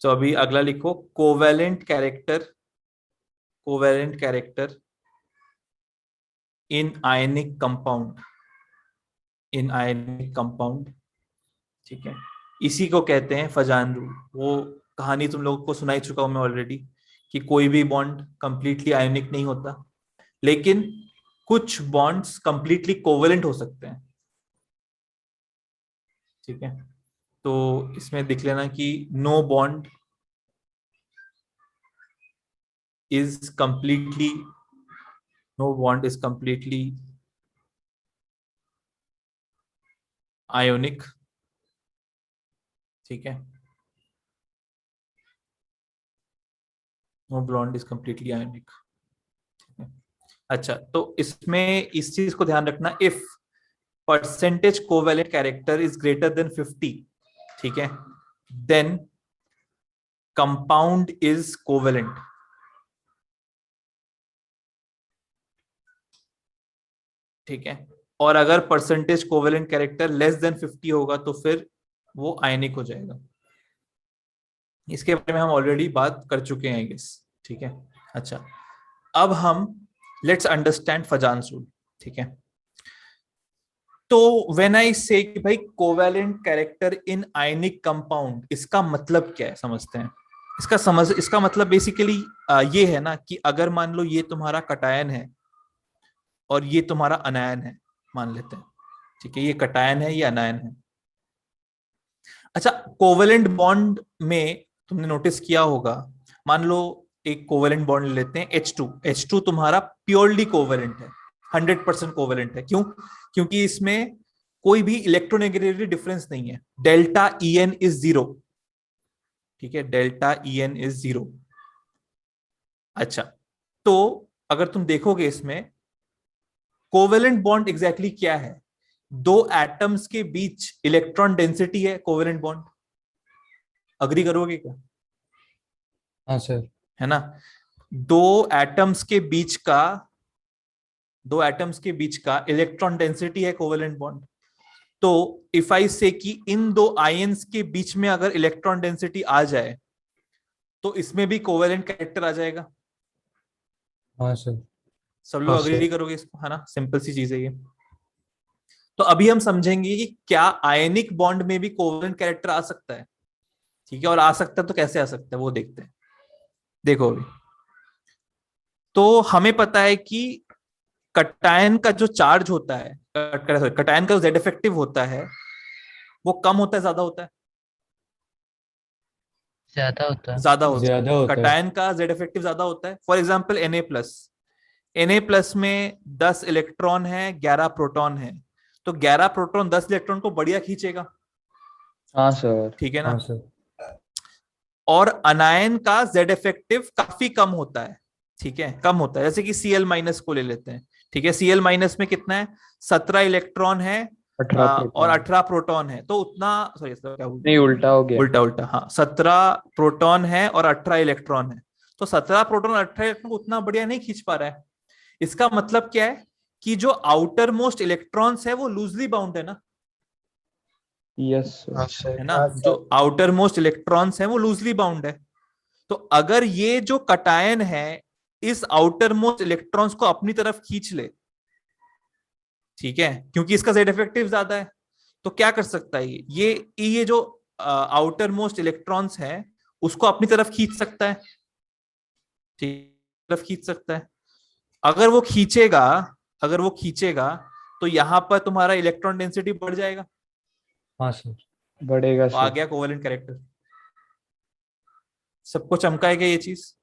तो अभी अगला लिखो, covalent character, covalent character in ionic compound, in ionic compound. ठीक है, इसी को कहते हैं फजान रूल। वो कहानी तुम लोगों को सुनाई चुका हूं मैं ऑलरेडी, कि कोई भी बॉन्ड कंप्लीटली आयोनिक नहीं होता, लेकिन कुछ बॉन्ड्स कंप्लीटली कोवेलेंट हो सकते हैं। ठीक है, तो इसमें दिख लेना कि no bond is completely, no bond is completely ionic. ठीक है, no bond is completely ionic. अच्छा, तो इसमें इस चीज को ध्यान रखना, if percentage covalent character is greater than 50, ठीक है, देन कंपाउंड इज कोवेलेंट। ठीक है, और अगर percentage covalent character less than 50 होगा तो फिर वो आयनिक हो जाएगा। इसके बारे में हम ऑलरेडी बात कर चुके हैं आई गेस। ठीक है, अच्छा, अब हम लेट्स अंडरस्टैंड फजान रूल। ठीक है, तो व्हेन आई से कि भाई covalent character in ionic compound, इसका मतलब क्या है समझते हैं। इसका मतलब बेसिकली ये है ना कि अगर मान लो ये तुम्हारा कटायन है और ये तुम्हारा अनायन है, मान लेते हैं। ठीक है, ये कटायन है, ये अनायन है। अच्छा, कोवेलेंट बॉन्ड में तुमने नोटिस किया होगा, मान लो एक कोवेलेंट बॉन्ड ले लेते हैं H2। H2 तुम्हारा प्योरली कोवेलेंट है, 100% कोवेलेंट है। क्यों? क्योंकि इसमें कोई भी इलेक्ट्रोनेगेटिविटी डिफरेंस नहीं है, डेल्टा En इज जीरो। ठीक है, डेल्टा En इज जीरो। अच्छा, तो अगर तुम देखोगे इसमें कोवेलेंट बॉन्ड एग्जैक्टली क्या है, दो एटम्स के बीच इलेक्ट्रॉन डेंसिटी है कोवेलेंट बॉन्ड। अग्री करोगे क्या? हाँ सर। है ना, दो एटम्स के बीच का, दो एटम्स के बीच का इलेक्ट्रॉन डेंसिटी है कोवेलेंट बॉन्ड। तो इफ आई से कि इन दो आयंस के बीच में अगर इलेक्ट्रॉन डेंसिटी आ जाए तो इसमें भी कोवेलेंट कैरेक्टर आ जाएगा। हाँ सर। सब लोग हाँ अग्री सर। करोगे इसको, है ना, सिंपल सी चीज है ये। तो अभी हम समझेंगे कि क्या आयनिक बॉन्ड में भी कोवेलेंट कैरेक्टर आ सकता है। ठीक है, और आ सकता है तो कैसे आ सकता है वो देखते हैं। देखो अभी, तो हमें पता है कि कटायन का जो चार्ज होता है, कटायन का जो जेड इफेक्टिव होता है, वो कम होता है ज्यादा होता है? ज्यादा होता है। ज्यादा होता है। ज्यादा होता है। कटायन का जेड इफेक्टिव ज्यादा होता है। फॉर एग्जाम्पल Na+, Na+ में 10 इलेक्ट्रॉन है, 11 प्रोटॉन है, तो 11 प्रोटॉन 10 इलेक्ट्रॉन को बढ़िया खींचेगा। हाँ सर। ठीक है ना। हाँ सर। और अनायन का जेड इफेक्टिव काफी कम होता है। ठीक है, कम होता है, जैसे कि Cl- को ले लेते हैं। ठीक है, Cl- में कितना है, 17 इलेक्ट्रॉन है 18 और प्रोटॉन। 18 प्रोटॉन है, तो उतना, सॉरी क्या बोल नहीं, उल्टा हो गया। उल्टा उल्टा, हाँ, 17 प्रोटॉन है और 18 इलेक्ट्रॉन है, तो 17 प्रोटॉन और 18 इलेक्ट्रॉन को उतना बढ़िया नहीं खींच पा रहा है। इसका मतलब क्या है कि जो आउटर मोस्ट इलेक्ट्रॉन्स है वो लूजली बाउंड है ना। यस हाँ सर। सर। है ना, हाँ जो सर। आउटर मोस्ट इलेक्ट्रॉन्स है वो लूजली बाउंड है। तो अगर ये जो कटायन है इस आउटर मोस्ट इलेक्ट्रॉन्स को अपनी तरफ खींच ले, ठीक है, क्योंकि इसका जेड इफेक्टिव ज्यादा है, तो क्या कर सकता है ये जो आउटर मोस्ट इलेक्ट्रॉन्स है उसको अपनी तरफ खींच सकता है। ठीक, तरफ खींच सकता है। अगर वो खींचेगा, अगर वो खींचेगा तो यहां पर तुम्हारा इलेक्ट्रॉन डेंसिटी बढ़ जाएगा। हाँ सर। बढ़ेगा तो आ सर। गया कोवेलेंट कैरेक्टर। सबको चमकाएगा ये चीज।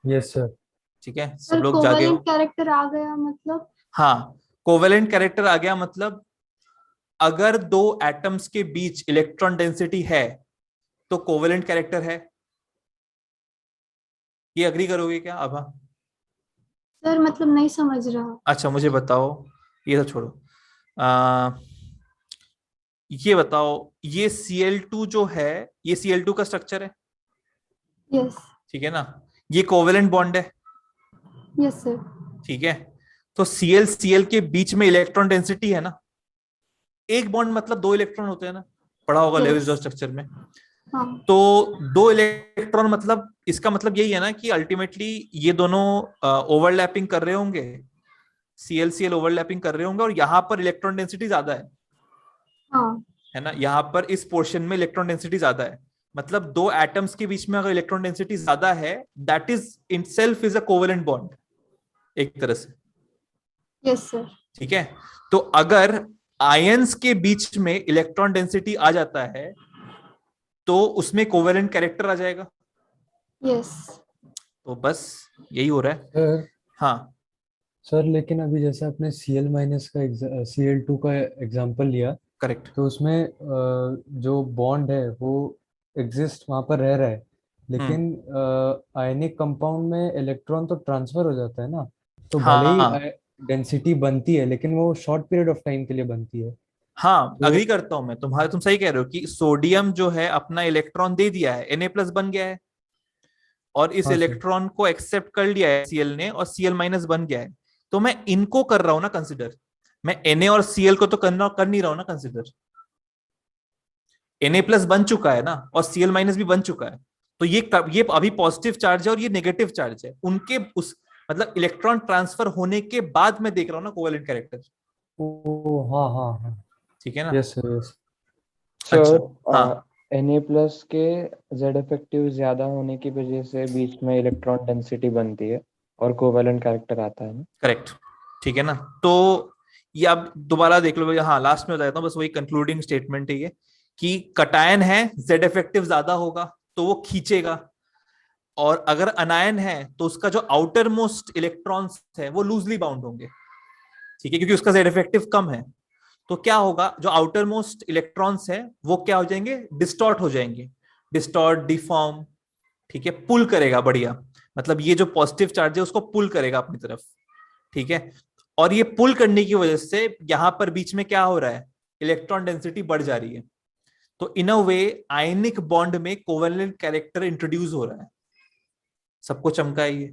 Yes sir. ठीक है, सब सर लोग जागे कोवेलेंट हो। कैरेक्टर आ गया मतलब? हाँ, कोवेलेंट कैरेक्टर आ गया मतलब अगर दो एटम्स के बीच इलेक्ट्रॉन डेंसिटी है तो कोवेलेंट कैरेक्टर है। ये अग्री करोगे क्या अब? सर मतलब नहीं समझ रहा। अच्छा, मुझे बताओ, ये तो छोड़ो, आ, ये बताओ, ये Cl2 जो है, ये Cl2 का स्ट्रक्चर है। यस। ठीक है ना, ये कोवेलेंट बॉन्ड है। Yes sir. ठीक है, तो Cl के बीच में इलेक्ट्रॉन डेंसिटी है ना, एक बॉन्ड मतलब दो इलेक्ट्रॉन होते हैं ना। पढ़ा होगा Yes. लेविस स्ट्रक्चर में। हाँ तो 2 इलेक्ट्रॉन, मतलब इसका मतलब यही है ना कि अल्टीमेटली ये दोनों ओवरलैपिंग कर रहे होंगे, CL ओवरलैपिंग कर रहे होंगे, और यहाँ पर इलेक्ट्रॉन डेंसिटी ज्यादा हाँ है ना, यहाँ पर इस पोर्शन में इलेक्ट्रॉन डेंसिटी ज्यादा है। मतलब 2 एटम्स के बीच में अगर इलेक्ट्रॉन डेंसिटी ज्यादा है, that is in self is a covalent bond एक तरह से। Yes sir. ठीक है, तो अगर आयंस के बीच में इलेक्ट्रॉन डेंसिटी आ जाता है तो उसमें कोवेलेंट कैरेक्टर आ जाएगा। यस तो बस यही हो रहा है। सर हाँ सर लेकिन अभी जैसे आपने Cl- का Cl2 का एग्जांपल लिया, करेक्ट। तो उसमें जो बॉन्ड है वो एग्जिस्ट वहाँ पर रह रहा है, लेकिन आयनिक कंपाउंड में इलेक्ट्रॉन तो ट्रांसफर हो जाता है ना, तो भले ही हाँ डेंसिटी बनती है लेकिन वो शॉर्ट पीरियड ऑफ टाइम के लिए बनती है। हाँ, तो अग्री करता हूं मैं तुम्हारे, तुम सही कह रहे हो कि सोडियम जो है अपना इलेक्ट्रॉन दे दिया है, Na+ बन गया है, और इस हाँ सर। इलेक्ट्रॉन को एक्सेप्ट कर लिया है Cl ने, और Cl- बन गया है। तो मैं इनको कर रहा हूं ना कंसिडर, मैं Na और Cl को तो कर नहीं रहा हूं ना कंसिडर। Na+ बन चुका है ना, और Cl- भी बन चुका है। तो ये अभी पॉजिटिव चार्ज है और ये नेगेटिव चार्ज है, उनके उस मतलब इलेक्ट्रॉन ट्रांसफर होने के बाद मैं देख रहा हूं ना कोवेलेंट कैरेक्टर। ओ हाँ हाँ हाँ। ठीक है ना। Yes sir yes. अच्छा। सर हाँ Na+ के Z इफेक्टिव ज्यादा होने की वजह से बीच में इलेक्ट्रॉन डेंसिटी बनती है और कोवेलेंट कैरेक्टर आता है ना। करेक्ट। ठीक है ना। तो ये अब दोबारा देख लो, हाँ लास्ट में बताता हूँ, बस वही कंक्लूडिंग स्टेटमेंट है ये, कि कटायन है जेड इफेक्टिव ज्यादा होगा तो वो खींचेगा, और अगर अनायन है तो उसका जो आउटर मोस्ट इलेक्ट्रॉन्स है वो लूजली बाउंड होंगे। ठीक है, क्योंकि उसका जेड इफेक्टिव कम है। तो क्या होगा, जो आउटर मोस्ट इलेक्ट्रॉन्स है वो क्या हो जाएंगे, डिस्टॉर्ट हो जाएंगे, डिस्टॉर्ट डिफॉर्म। ठीक है, पुल करेगा बढ़िया, मतलब ये जो पॉजिटिव चार्ज है उसको पुल करेगा अपनी तरफ। ठीक है, और ये पुल करने की वजह से यहां पर बीच में क्या हो रहा है, इलेक्ट्रॉन डेंसिटी बढ़ जा रही है। तो इन अ वे आयनिक बॉन्ड में कोवेलेंट कैरेक्टर इंट्रोड्यूस हो रहा है। सबको चमका है ये,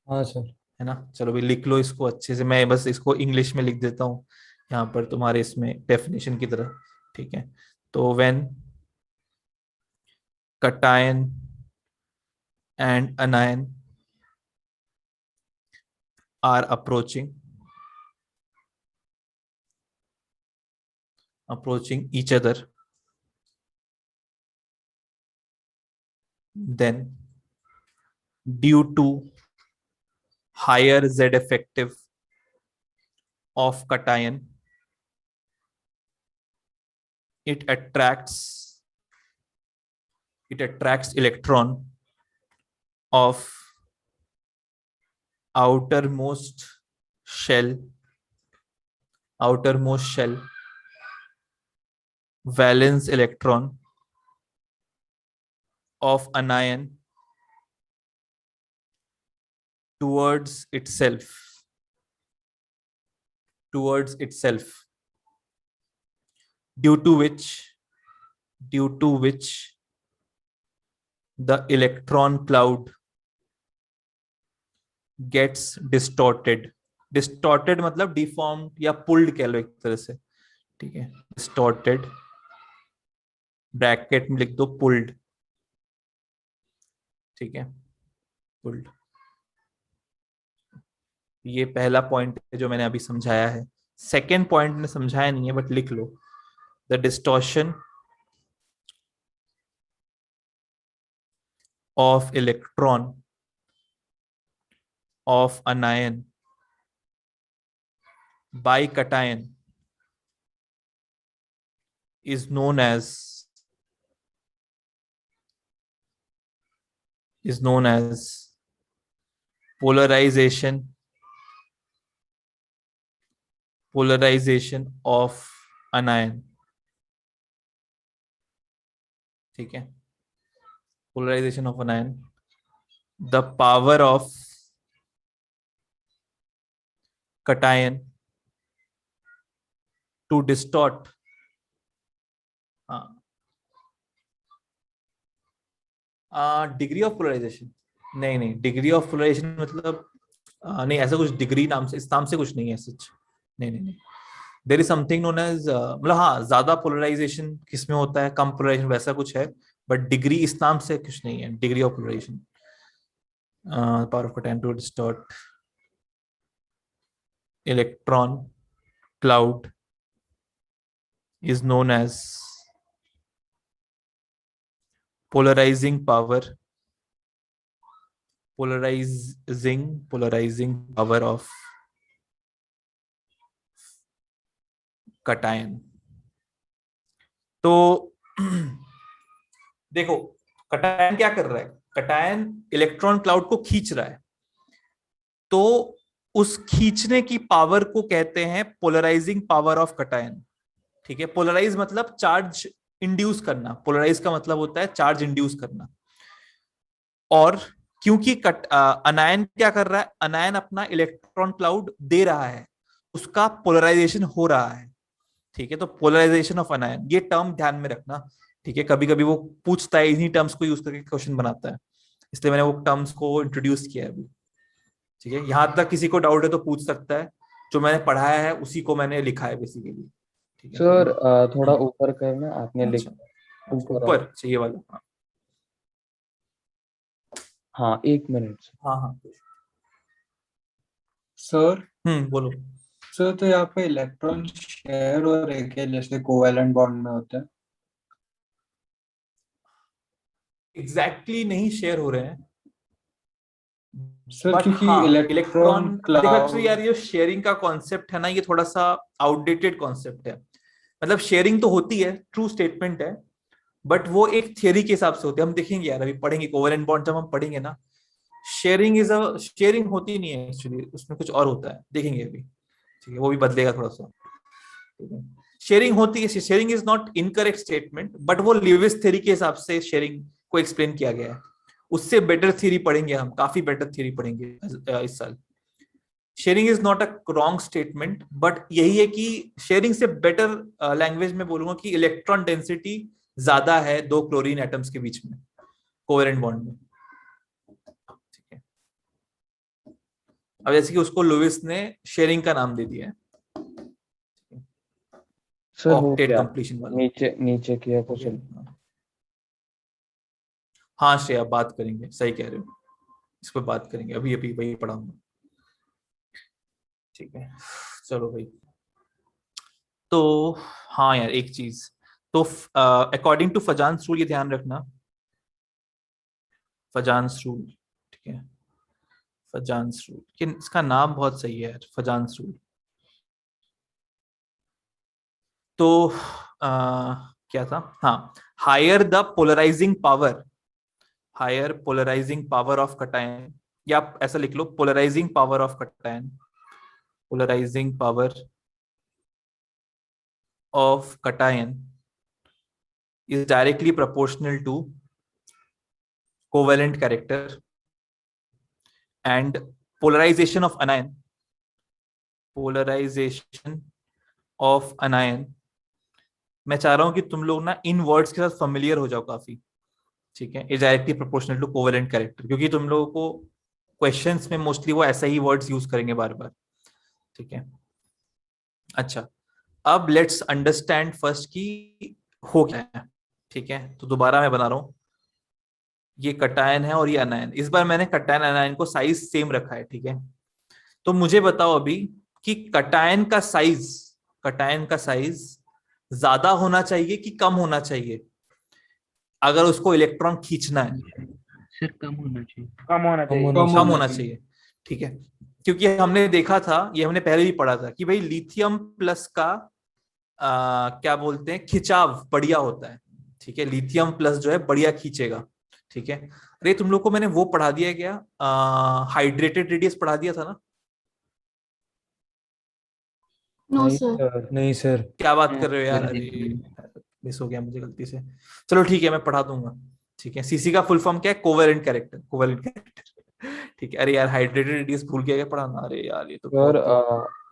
हाँ सर। है ना। चलो भाई लिख लो इसको अच्छे से, मैं बस इसको इंग्लिश में लिख देता हूँ यहाँ पर तुम्हारे इसमें डेफिनेशन की तरह। ठीक है, तो when cation and anion are approaching each other, then due to higher Z effective of cation, it attracts electron of outermost shell valence electron of anion towards itself, due to which the electron cloud gets distorted मतलब deformed या pulled कह लो एक तरह से। ठीक है, distorted, bracket में लिख दो पुल्ड। ठीक है, पुल्ड। ये पहला पॉइंट है जो मैंने अभी समझाया है। सेकेंड पॉइंट ने समझाया नहीं है बट लिख लो, the distortion of electron of anion by cation is known as polarization of anion। ठीक है, polarization of anion, the power of cation to distort, degree of polarisation, नहीं डिग्री ऑफ पोलराइजेशन मतलब नहीं ऐसा कुछ डिग्री नाम से, इस नाम से कुछ नहीं है सच। नहीं, there is something known as, मतलब हाँ ज्यादा पोलराइजेशन किसमें होता है, कम पोलराइजेशन वैसा कुछ है, बट डिग्री इस नाम से कुछ नहीं है, degree of polarisation, power of cation to distort electron cloud is known as polarizing power, polarizing power of cation. तो देखो कटायन क्या कर रहा है, कटायन इलेक्ट्रॉन क्लाउड को खींच रहा है, तो उस खींचने की पावर को कहते हैं पोलराइजिंग पावर ऑफ कटायन। ठीक है, पोलराइज मतलब चार्ज इंड्यूस करना, पोलराइज का मतलब होता है चार्ज इंड्यूस करना। और क्योंकि अनायन क्या कर रहा है, अनायन अपना इलेक्ट्रॉन क्लाउड दे रहा है, उसका पोलराइजेशन हो रहा है। ठीक है, तो पोलराइजेशन ऑफ अनायन, ये टर्म ध्यान में रखना। ठीक है, कभी कभी वो पूछता है, इन्हीं टर्म्स को यूज करके क्वेश्चन बनाता है, इसलिए मैंने वो टर्म्स को इंट्रोड्यूस किया है अभी। ठीक है, यहां तक किसी को डाउट है तो पूछ सकता है, जो मैंने पढ़ाया है उसी को मैंने लिखा है बेसिकली। ठीक है सर थोड़ा ऊपर करना, आपने अच्छा, लिखा ऊपर ऊपर चाहिए वाला, हाँ हाँ, 1 मिनट। हाँ हाँ। सर बोलो। सर तो यहाँ पे इलेक्ट्रॉन शेयर हो रहे क्या, जैसे कोवेलेंट बॉन्ड में होता है? एग्जैक्टली नहीं शेयर हो रहे हैं, सर बट क्योंकि हाँ इलेक्ट्रॉन इलेक्ट्रॉन, देखो एक्चुअली यार क्लाउड। ये शेयरिंग का कॉन्सेप्ट है ना, ये थोड़ा सा आउटडेटेड कॉन्सेप्ट है। मतलब शेयरिंग तो होती है, ट्रू स्टेटमेंट है, बट वो एक थियरी के हिसाब से होती है। हम देखेंगे यार, अभी पढ़ेंगे कोवेलेंट बॉन्ड जब हम पढ़ेंगे ना, शेयरिंग होती नहीं है एक्चुअली, उसमें कुछ और होता है, देखेंगे अभी। ठीक है, वो भी बदलेगा थोड़ा सा। ठीक है, शेयरिंग होती है, sharing is not incorrect statement, but वो लिविस थ्योरी के हिसाब से शेयरिंग को एक्सप्लेन किया गया है। उससे बेटर थ्योरी पढ़ेंगे हम, काफी बेटर थ्योरी पढ़ेंगे इस साल। Sharing is not a wrong statement, but यही है कि शेयरिंग से बेटर लैंग्वेज में बोलूंगा कि इलेक्ट्रॉन डेंसिटी ज्यादा है दो क्लोरीन एटम्स के बीच में, कोवेलेंट बॉन्ड में। ठीक है, अब जैसे कि उसको लुइस ने शेयरिंग का नाम दे दिया है, सर हो ऑक्टेट गया, कंप्लीशन वाला। नीचे नीचे किया तो चल। हाँ श्रेया, बात करेंगे, सही कह रहे हो, इस पर बात करेंगे, अभी अभी वही पढ़ाऊंगा। ठीक है, चलो भाई। तो हाँ यार एक चीज, तो अकॉर्डिंग टू फजान्स रूल, ये ध्यान रखना, फजान्स रूल। ठीक है, फजान्स रूल, कि इसका नाम बहुत सही है यार, फजान्स रूल। तो क्या था, हाँ, higher the polarising power, higher polarising power of cation, या आप ऐसा लिख लो, polarising power of cation, polarising power of cation is directly proportional to covalent character, and polarization of anion, polarization of anion, मैं चाह रहा हूं कि तुम लोग ना इन वर्ड्स के साथ फेमिलियर हो जाओ काफी। ठीक है, is directly proportional to covalent character, क्योंकि तुम लोगों को क्वेश्चंस में मोस्टली वो ऐसा ही वर्ड्स यूज करेंगे बार बार। ठीक है, अच्छा, अब लेट्स अंडरस्टैंड फर्स्ट कि हो क्या है। ठीक है, तो दोबारा मैं बना रहा हूं, ये कटायन है और ये अनायन, इस बार मैंने कटायन अनायन को साइज सेम रखा है। ठीक है, तो मुझे बताओ अभी कि कटायन का साइज ज्यादा होना चाहिए कि कम होना चाहिए अगर उसको इलेक्ट्रॉन खींचना है? सर कम होना चाहिए। कम होना कम चाहिए। होना कम कम होना होना चाहिए। चाहिए। ठीक है, क्योंकि हमने देखा था, ये हमने पहले भी पढ़ा था कि भाई लिथियम प्लस का क्या बोलते हैं, खिंचाव बढ़िया होता है। ठीक है, लिथियम प्लस जो है बढ़िया खींचेगा। ठीक है, अरे तुम लोग को मैंने वो पढ़ा दिया क्या, हाइड्रेटेड रेडियस पढ़ा दिया था ना? नो नहीं सर। सर, नहीं सर। क्या बात कर रहे हो यार, कर अरे दीजिए। मिस हो गया मुझे गलती से। चलो ठीक है, मैं पढ़ा दूंगा। ठीक है, सीसी का फुल फॉर्म क्या है, कोवेलेंट कैरेक्टर, कोवेलेंट कैरेक्टर। ठीक है, अरे यार हाइड्रेटेड रेडियस भूल गया क्या पढ़ाना, अरे यार ये तो सर बहुत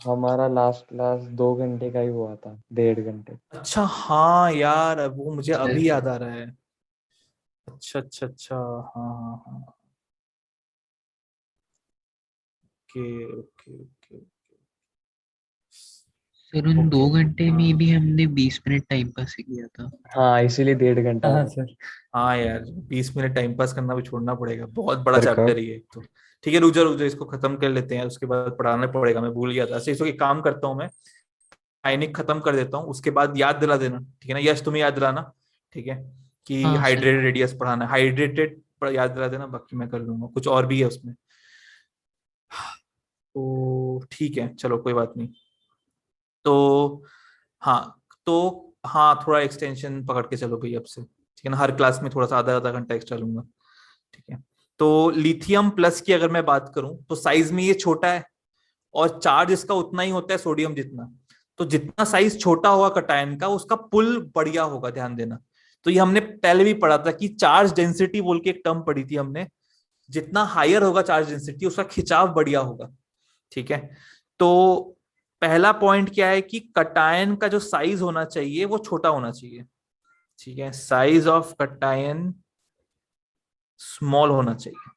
ही। हमारा लास्ट क्लास 2 घंटे का ही हुआ था, 1.5 घंटे। अच्छा हाँ यार, अब वो मुझे अभी सर याद आ रहा है। अच्छा अच्छा अच्छा, हाँ हाँ हाँ, ओके ओके ओके। सर उन ओके 2 घंटे में भी हमने 20 मिनट टाइम पास ही किया था। हाँ, इसीलिए 1.5 घंटा हाँ हो सर। हाँ यार, 20 मिनट टाइम पास करना भी छोड़ना पड़ेगा, बहुत बड़ा गया। चैप्टर है ये तो। ठीक है, रुक जा रुक जा, इसको खत्म कर लेते हैं, उसके बाद पढ़ाना पड़ेगा, मैं भूल गया था। ऐसे इसको एक काम करता हूँ मैं, आयनिक खत्म कर देता हूँ, उसके बाद याद दिला देना, ठीक है ना, यश तुम्हें याद दिलाना, ठीक है, कि हाँ सर। हाइड्रेटेड रेडियस पढ़ाना, हाइड्रेटेड याद दिला देना, बाकी मैं कर लूंगा, कुछ और भी है उसमें। तो ठीक है, चलो कोई बात नहीं। तो हाँ, तो हाँ, थोड़ा एक्सटेंशन पकड़ के चलो भाई अब से, ठीक है ना, हर क्लास में थोड़ा सा आधा आधा घंटा एक्स्ट्रा लूंगा, ठीक है। तो लिथियम प्लस की अगर मैं बात करूं तो साइज में ये छोटा है, और चार्ज इसका उतना ही होता है सोडियम जितना। तो जितना साइज छोटा होगा कटायन का, उसका पुल बढ़िया होगा, ध्यान देना। तो ये हमने पहले भी पढ़ा था कि चार्ज डेंसिटी बोल के एक टर्म पढ़ी थी हमने, जितना हायर होगा चार्ज डेंसिटी उसका खिंचाव बढ़िया होगा, ठीक है। तो पहला पॉइंट क्या है कि कटायन का जो साइज होना चाहिए वो छोटा होना चाहिए, ठीक है, साइज ऑफ कटायन स्मॉल होना चाहिए,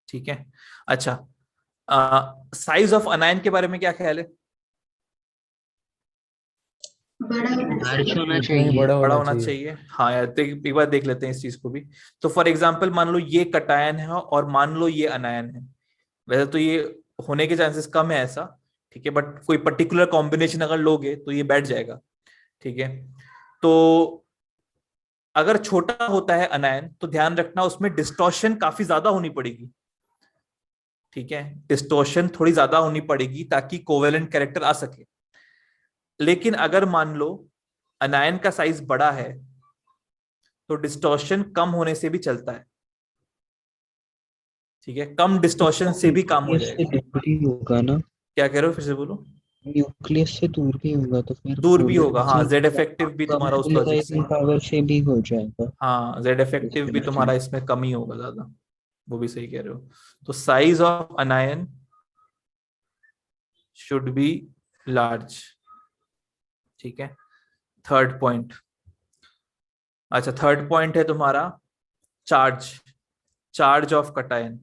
ठीक है। अच्छा, साइज ऑफ अनायन के बारे में क्या ख्याल है? बड़ा होना लार्ज चाहिए। होना उतना ही चाहिए। बड़ा बड़ा होना होना चाहिए। चाहिए, हाँ यार, एक बार देख लेते हैं इस चीज को भी। तो फॉर एग्जांपल मान लो ये कटायन है और मान लो ये अनायन है, वैसे तो ये होने के चांसेस कम है ऐसा, ठीक है, बट कोई पर्टिकुलर कॉम्बिनेशन अगर लोगे तो ये बैठ जाएगा, ठीक है। तो अगर छोटा होता है अनायन तो ध्यान रखना उसमें डिस्टॉर्शन काफी ज्यादा होनी पड़ेगी, ठीक है, डिस्टॉर्शन थोड़ी ज्यादा होनी पड़ेगी ताकि कोवेलेंट कैरेक्टर आ सके। लेकिन अगर मान लो अनायन का साइज बड़ा है तो डिस्टॉर्शन कम होने से भी चलता है, ठीक है, कम डिस्टॉर्शन से भी काम हो न्यूक्लियस से जाएगा। दूर ही होगा ना। क्या कह रहे हो, फिर से बोलो। न्यूक्लियस से दूर भी होगा तो फिर दूर भी होगा, हाँ, जेड पोलराइजिंग इफेक्टिव भी कम तुम्हारा उस लॉजिक से, पोलराइजिंग पावर से भी हो जाएगा हाँ, जेड इफेक्टिव भी तुम्हारा डिस्कनेक्शन। इसमें कम ही होगा ज्यादा, वो भी सही कह रहे हो। तो size of अनायन should be large, ठीक है, थर्ड पॉइंट। अच्छा, थर्ड पॉइंट है तुम्हारा चार्ज, चार्ज ऑफ कटायन।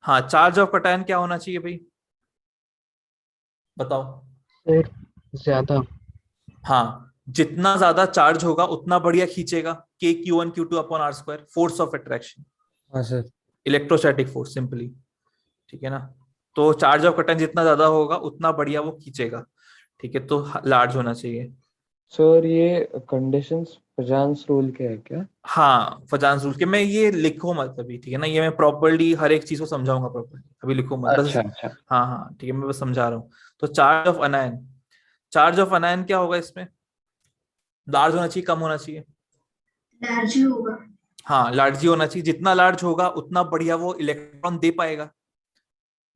हाँ, चार्ज ऑफ कटायन क्या होना चाहिए भाई, बताओ। सर ज्यादा। हाँ, जितना ज्यादा चार्ज होगा उतना बढ़िया खींचेगा, के Q1 Q2/R², force of attraction, हाँ सर। इलेक्ट्रोस्टैटिक फोर्स सिंपली, ठीक है ना। तो चार्ज ऑफ कटायन जितना ज्यादा होगा उतना बढ़िया वो खींचेगा, ठीक है, तो लार्ज होना चाहिए। सर ये कंडीशंस पजांस रूल के है क्या? हाँ, फजांस रूल के, मैं ये लिखो मत अभी, ठीक है ना, ये मैं प्रॉपरली हर एक चीज को समझाऊंगा प्रॉपरली, अभी लिखो मत बस। अच्छा अच्छा। हाँ हाँ ठीक है, मैं बस समझा रहा हूँ। तो चार्ज ऑफ अनायन, चार्ज ऑफ अनायन क्या होगा इसमें, लार्ज होना चाहिए कम होना चाहिए? लार्ज ही होगा। हाँ, लार्ज ही होना चाहिए, जितना लार्ज होगा उतना बढ़िया वो इलेक्ट्रॉन दे पाएगा,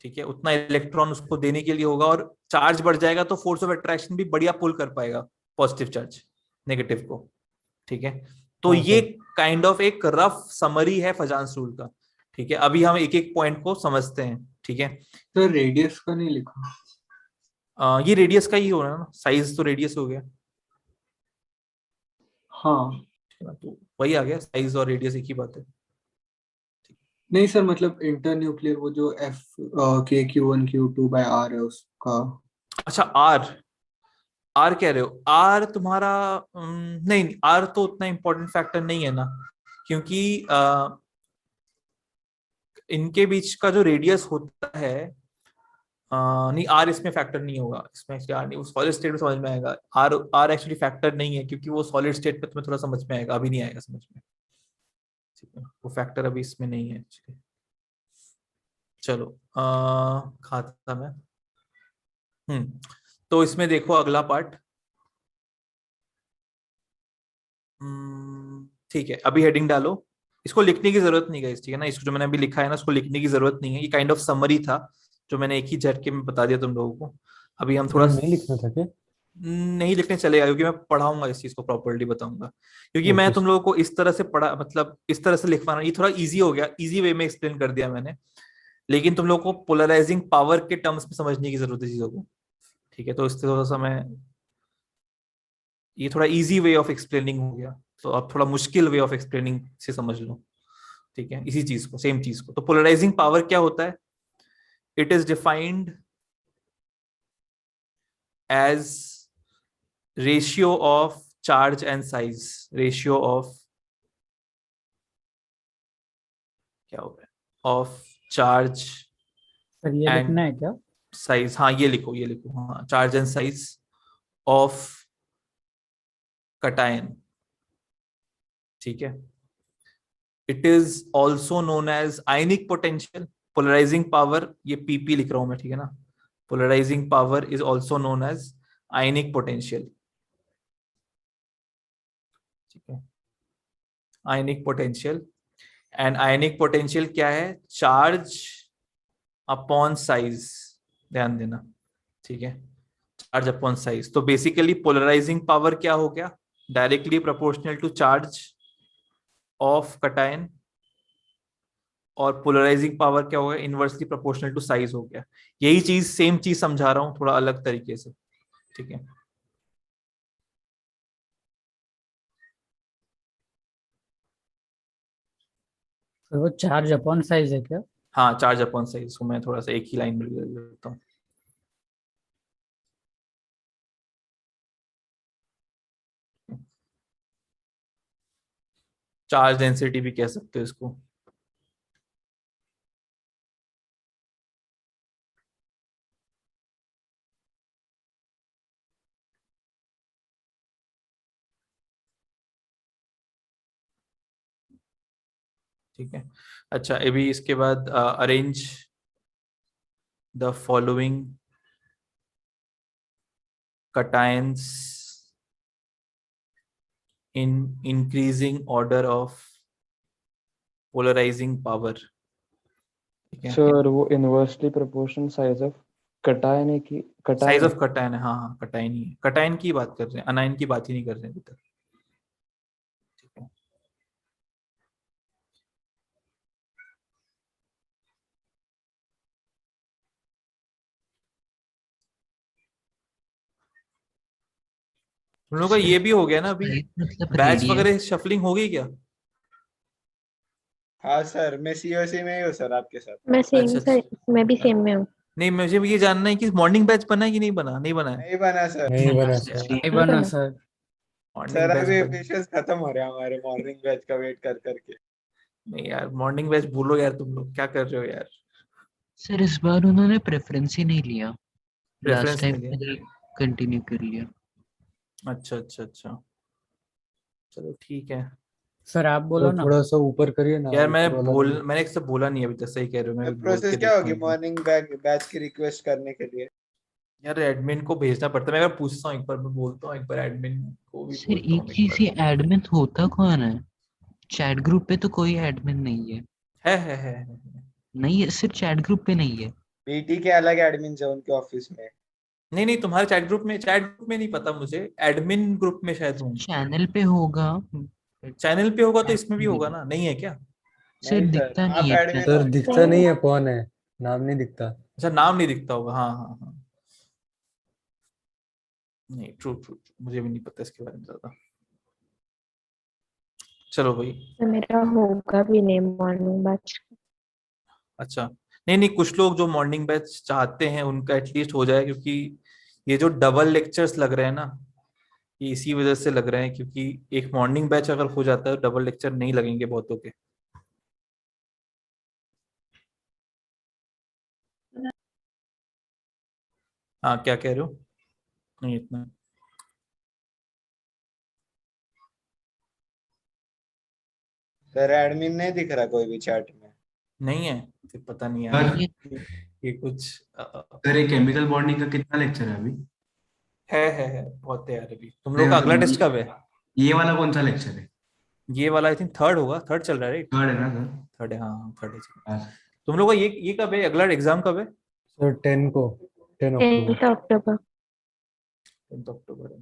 ठीक है, उतना इलेक्ट्रॉन उसको देने के लिए होगा, और चार्ज बढ़ जाएगा तो फोर्स ऑफ अट्रैक्शन भी बढ़िया पुल कर पाएगा पॉजिटिव चार्ज नेगेटिव को, ठीक है। तो हाँ ये सर। काइंड ऑफ एक रफ समरी है फजांस रूल का, ठीक है। अभी हम एक एक पॉइंट को समझते हैं, ठीक है। तो रेडियस का नहीं लिखा। ये रेडियस का ही हो रहा है ना, साइज तो रेडियस हो गया, हाँ। ठीक है ना, तो वही आ गया, साइज और रेडियस एक ही बात है। नहीं सर, मतलब इंटर न्यूक्लियर वो जो एफ के Q1 Q2/R है उसका। अच्छा, आर, आर कह रहे हो, आर तुम्हारा नहीं, आर तो उतना इंपॉर्टेंट फैक्टर नहीं है ना, क्योंकि इनके बीच का जो रेडियस होता है, नहीं, आर इसमें फैक्टर नहीं होगा, इसमें एक्चुअली आर नहीं, वो सॉलिड स्टेट में समझ में आएगा, आर आर एक्चुअली फैक्टर नहीं है, क्योंकि वो सॉलिड स्टेट पे तुम्हें थोड़ा समझ में आएगा, अभी नहीं आएगा समझ में, ठीक है, वो फैक्टर अभी इसमें नहीं है एक्चुअली। चलो, खाता मैं। तो इसमें देखो अगला पार्ट, ठीक है, अभी हेडिंग डालो, इसको लिखने की जरूरत नहीं है, ठीक है ना, इसको जो मैंने अभी लिखा है ना, उसको लिखने की जरूरत नहीं है, ये काइंड ऑफ समरी था जो मैंने एक ही झटके में बता दिया तुम लोगों को। अभी हम थोड़ा मतलब नहीं लिखना था क्या? नहीं लिखने चलेगा, क्योंकि मैं पढ़ाऊंगा इस चीज को, प्रॉपर्ली बताऊंगा, क्योंकि मैं ओके तुम सर। लोगों को इस तरह से पढ़ा, मतलब इस तरह से लिखवाना, ये थोड़ा इजी हो गया, इजी वे में एक्सप्लेन कर दिया मैंने, लेकिन तुम लोगों को पोलराइजिंग पावर के टर्म्स में समझने की जरूरत है चीजों को, ठीक है। तो इससे थोड़ा सा मैं, ये थोड़ा इजी वे ऑफ एक्सप्लेनिंग हो गया, तो अब थोड़ा मुश्किल वे ऑफ एक्सप्लेनिंग से समझ लो, ठीक है, इसी चीज को, सेम चीज को। तो पोलराइजिंग पावर क्या होता है, it is defined as ratio of charge and size, ratio of क्या हो गया, of charge सर ये and लिखना है क्या? size, हाँ ये लिखो, ये लिखो, हाँ, charge and size of cation, ठीक है. It is also known as ionic potential, polarizing power, ये PP लिख रहा हूं मैं, ठीक है ना. Polarizing power is also known as ionic potential, ठीक है. Ionic potential, and ionic potential क्या है, charge upon size, ध्यान देना, ठीक है. Charge upon size. तो बेसिकली पोलराइजिंग पावर क्या हो गया, directly proportional to charge of cation, और पोलराइजिंग पावर क्या हो गया, इनवर्सली प्रोपोर्शनल टू साइज हो गया. यही चीज, सेम चीज समझा रहा हूं थोड़ा अलग तरीके से, ठीक है. सर वो चार्ज अपॉन साइज है क्या? हाँ, चार्ज अपॉन साइज को मैं थोड़ा सा एक ही लाइन में लिख देता हूँ. चार्ज डेंसिटी भी कह सकते हो इसको. ठीक है. अच्छा, अभी इसके बाद arrange the following cations in increasing order of polarizing power, ठीक है. सर वो inversely proportion size of cation है कि साइज कटायन ऑफ कटायन है, हाँ हाँ, कटायन ही है. कटायन की बात कर रहे हैं, अनायन की बात ही नहीं कर रहे हैं अभी तक, ठीक है. तुम लोगों का ये भी हो गया ना अभी, मतलब बैच रेडियन वगैरह शफलिंग हो गई क्या? हाँ सर, मैं सीओसी में ही हूँ सर आपके साथ। मैं सेम अच्छा, सर, अच्छा. मैं भी सेम में हूँ। नहीं, मुझे ये जानना है कि मॉर्निंग बैच बना है कि नहीं बना, नहीं बना है. नहीं बना सर। नहीं बना सर। नहीं नहीं बना बना। सर। मॉर्निंग सर बैच अभी पेशेंस खत्म हो रहा है हमारे मॉर्निंग बैच का वेट कर करके। नहीं यार, मॉर्निंग बैच भूलो यार, तुम लोग क्या कर रहे हो यार. सर इस बार उन्होंने प्रेफरेंस ही नहीं लिया, लास्ट Preference टाइम नहीं लिया. कंटिन्यू कर लिया। अच्छा अच्छा अच्छा, चलो ठीक है. सर आप बोलो तो ना। थोड़ा सा ऊपर करिए ना, यार ऊपर वाला भी। मैंने एक से बोला नहीं अभी तक, सही कह रहे हो, मैं भी बोल के प्रोसेस क्या देखता होगी हूँ. मॉर्निंग बैच की रिक्वेस्ट करने के लिए? यार एडमिन को भेजना पड़ता है, मैं अगर पूछता हूँ एक बार, मैं बोलता हूँ एक बार, एडमिन को भी सर बोलता एक हूँ एक चीज, बार. ये एडमिन होता कौन है? चैट ग्रुप पे तो कोई एडमिन नहीं है। है. नहीं है, सिर्फ चैट ग्रुप पे नहीं है। बीटी के अलग एडमिन है उनके ऑफिस में। नहीं नहीं, तुम्हारे चैट ग्रुप में नहीं पता मुझे, एडमिन ग्रुप में शायद हूँ. चैनल पे होगा। चैनल पे होगा तो इसमें भी होगा ना, नहीं है क्या? सर नहीं सर, दिखता आप नहीं है एडमिन चैनल। सर हो। दिखता नहीं है कौन है, नाम नहीं दिखता। अच्छा, नाम नहीं दिखता होगा, हाँ हाँ हाँ. नहीं, ट्रू ट्रू, मुझे भी नहीं पता इसके बारे में ज्यादा. चलो भाई. तो मेरा होगा भी नहीं मॉर्निंग बैच। अच्छा, नहीं नहीं, कुछ लोग जो मॉर्निंग बैच चाहते हैं उनका एटलीस्ट हो जाए, क्योंकि ये जो डबल लेक्चर्स लग रहे हैं ना, ये इसी वजह से लग रहे हैं, क्योंकि एक मॉर्निंग बैच अगर हो जाता है तो डबल लेक्चर नहीं लगेंगे बहुतों के. हाँ, क्या कह रहे हो? नहीं इतना. सर एडमिन नहीं दिख रहा कोई भी चैट में। नहीं है, फिर पता नहीं यार, सर ये कुछ सर ये केमिकल बॉन्डिंग का कितना लेक्चर है अभी? है बहुत है यार. अभी तुम लोग का अगला टेस्ट कब है? ये वाला कौन सा लेक्चर है? ये वाला आई थिंक थर्ड होगा, थर्ड चल रहा है राइट? थर्ड है ना सर? थर्ड है, हाँ थर्ड है. हाँ। तुम लोग का ये कब है, अगला एग्जाम कब है? सर 10 को, 10 10 अक्टूबर। अक्टूबर। 10 अक्टूबर है,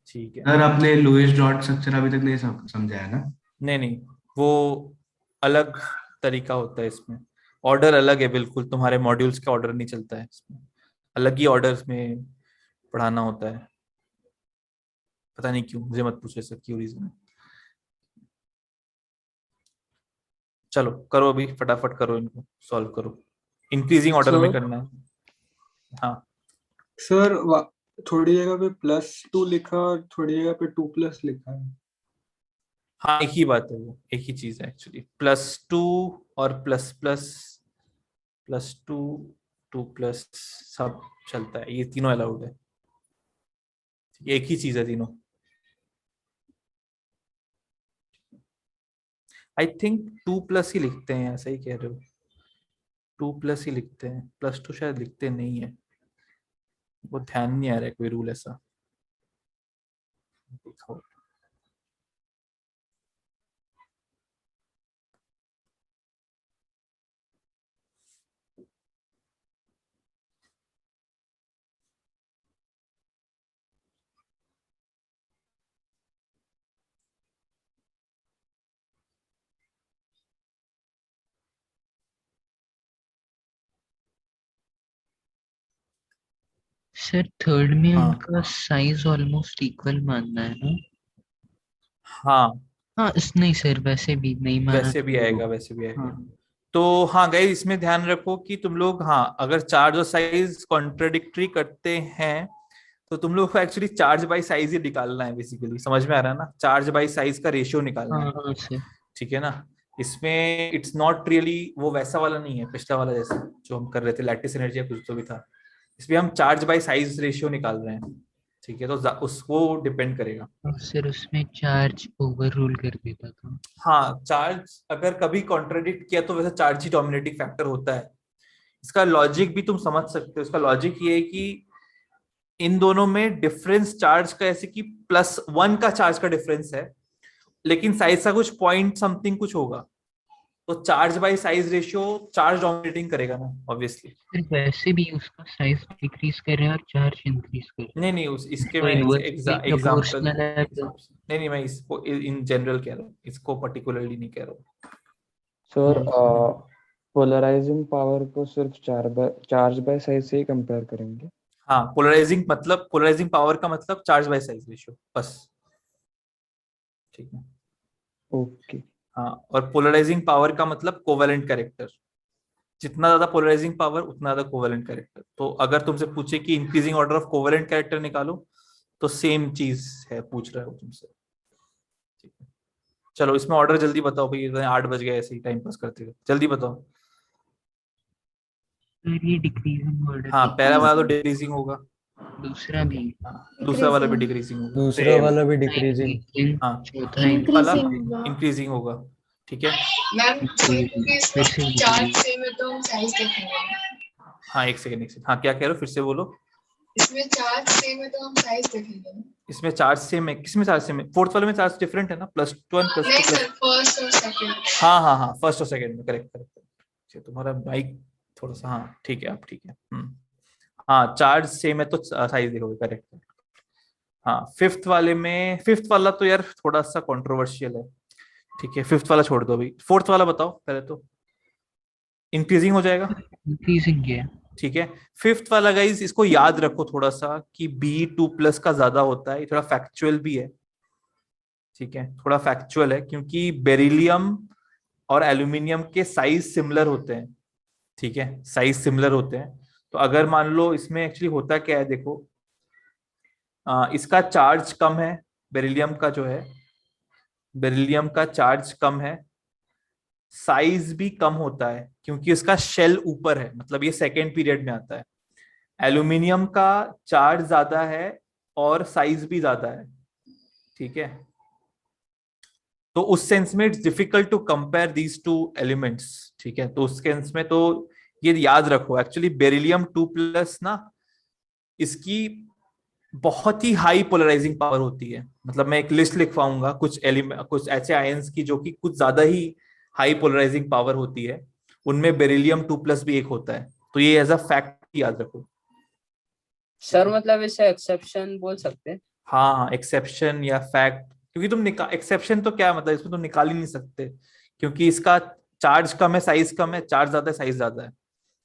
ठीक है. सर आपने लुईस डॉट स्ट्रक्चर अभी तक नहीं समझाया ना? नहीं नहीं, वो अलग तरीका होता है इसमें, ऑर्डर अलग है बिल्कुल, तुम्हारे मॉड्यूल्स का ऑर्डर नहीं चलता है इसमें, अलग ही ऑर्डर्स में पढ़ाना होता है. पता नहीं क्यों, मुझे मत पूछो ऐसा क्यों रीजन है. चलो करो अभी, फटाफट करो, इनको सॉल्व करो, इंक्रीजिंग ऑर्डर में करना है. हाँ सर थोड़ी जगह पे +2 लिखा और थोड़ी जगह पे 2+ लिखा है। हाँ एक ही बात है, वो एक ही चीज है एक्चुअली। +2 और +++2 2+ सब चलता है, ये तीनों अलाउड है, एक ही चीज है तीनों। आई थिंक 2+ ही लिखते हैं, ऐसा ही कह रहे हो, 2+ ही लिखते हैं, +2 शायद लिखते नहीं है, वो ध्यान नहीं आ रहा है कोई रूल ऐसा। दिखाओ। सर थर्ड में हाँ उनका साइज ऑलमोस्ट इक्वल मानना है ना? हाँ, हाँ नहीं सर, वैसे भी नहीं माना वैसे भी तो। आएगा, वैसे भी आएगा। हाँ तो हाँ गाइस, इसमें ध्यान रखो कि तुम लोग, हाँ अगर चार्ज और साइज कॉन्ट्रडिक्टरी करते हैं तो तुम लोग को एक्चुअली चार्ज बाय साइज ही निकालना है बेसिकली, समझ में आ रहा है ना, चार्ज बाय साइज का रेशियो निकालना हाँ है, हाँ सर। ठीक है ना। इसमें इट्स नॉट रियली वो वैसा वाला नहीं है, पिछला वाला जैसा जो हम कर रहे थे लैटिस एनर्जी या कुछ तो भी था, इसमें हम चार्ज बाय साइज रेशियो निकाल रहे हैं, ठीक है, तो उसको डिपेंड करेगा। और सर उसमें चार्ज ओवर रूल कर देता था। हाँ, चार्ज अगर कभी कॉन्ट्रडिक्ट किया तो वैसे चार्ज ही डोमिनेटिंग फैक्टर होता है। इसका लॉजिक भी तुम समझ सकते हो, इसका लॉजिक ये है कि इन दोनों में डिफरेंस चार्ज का ऐसे कि +1 का चार्ज का डिफरेंस है, लेकिन साइज का कुछ पॉइंट समथिंग कुछ होगा, तो charge by size ratio charge dominating करेगा ना ऑब्वियसली। फिर वैसे भी उसका साइज डिक्रीज कर रहे हैं और चार्ज इंक्रीज कर रहे हैं, नहीं नहीं, उस इसके तो मैं इनवर्सली एग्जाम्पल, प्रोपोर्शनल है तो। नहीं नहीं, मैं इसको इन जनरल कह रहा हूँ, इसको पर्टिकुलरली नहीं कह रहा हूँ। सर पोलराइजिंग पावर को सिर्फ चार्ज बाय साइज से ही कंपेयर करेंगे। हाँ, पोलराइजिंग पावर का मतलब चार्ज बाय साइज रेशियो बस, ठीक है। ओके। हाँ, और पोलराइजिंग पावर का मतलब कोवेलेंट कैरेक्टर, जितना ज्यादा पोलराइजिंग पावर उतना ज्यादा कोवेलेंट कैरेक्टर। तो अगर तुमसे पूछे कि increasing order of covalent character निकालो, तो सेम चीज है, पूछ रहा है वो तुमसे, ठीक है। चलो इसमें ऑर्डर जल्दी बताओ भाई, 8 बज गए, ऐसे ही टाइम पास करते हुए जल्दी बताओ। फिर ये डिक्रीजिंग ऑर्डर हाँ, पहला वाला तो है, डिक्रीजिंग होगा, दूसरा भी हाँ दूसरा वाला भी डिक्रीजिंग होगा, दूसरा वाला भी डिक्रीजिंग। इंक्रीजिंग, हाँ चौथा वाला इंक्रीजिंग। इंक्रीजिंग होगा, ठीक है। मैम फिर से चार्ज सेम है तो हम साइज देखेंगे। हाँ एक सेकंड, हाँ क्या कह रहे हो, फिर से बोलो। इसमें चार्ज सेम है तो हम साइज देखेंगे। इसमें चार्ज सेम है, किसमें चार्ज सेम है, फोर्थ वाले में चार्ज डिफरेंट है ना, +1 +2 नहीं सर, फर्स्ट और सेकंड। हाँ हाँ हाँ, फर्स्ट और सेकंड में, करेक्ट करेक्ट। तुम्हारा माइक थोड़ा सा, हाँ ठीक है, अब ठीक है। हाँ चार्ज सेम है तो साइज देखोगे, करेक्ट। हाँ फिफ्थ वाला तो यार थोड़ा सा कंट्रोवर्शियल है, ठीक है, फिफ्थ वाला छोड़ दो अभी, फोर्थ वाला बताओ पहले तो। इंक्रीजिंग हो जाएगा, इंक्रीजिंग है। ठीक है। फिफ्थ वाला गाइज इसको याद रखो थोड़ा सा कि B2+ का ज्यादा होता है, ये थोड़ा फैक्चुअल भी है, ठीक है, थोड़ा फैक्चुअल है, क्योंकि बेरिलियम और एल्यूमिनियम के साइज सिमिलर होते हैं, ठीक है, साइज सिमिलर होते हैं। तो अगर मान लो इसमें एक्चुअली होता क्या है, देखो इसका चार्ज कम है, बेरिलियम का जो है, बेरिलियम का चार्ज कम है, साइज भी कम होता है क्योंकि इसका शेल ऊपर है, मतलब ये सेकेंड पीरियड में आता है। एल्यूमिनियम का चार्ज ज्यादा है और साइज भी ज्यादा है, ठीक है। तो उस सेंस में it's difficult to compare these two elements, ठीक है, तो उस सेंस में तो ये याद रखो, एक्चुअली बेरिलियम 2+ ना, इसकी बहुत ही हाई पोलराइजिंग पावर होती है, मतलब मैं एक लिस्ट लिखवाऊंगा कुछ एलिमेंट, कुछ ऐसे आयंस की जो कि कुछ ज्यादा ही हाई पोलराइजिंग पावर होती है, उनमें बेरिलियम 2+ भी एक होता है, तो ये एज अ फैक्ट याद रखो। सर मतलब इसे एक्सेप्शन बोल सकते हैं? हाँ एक्सेप्शन या फैक्ट, क्योंकि तुम एक्सेप्शन तो क्या मतलब, इसमें तुम निकाल ही नहीं सकते, क्योंकि इसका चार्ज कम है साइज कम है, चार्ज ज्यादा है साइज ज्यादा है,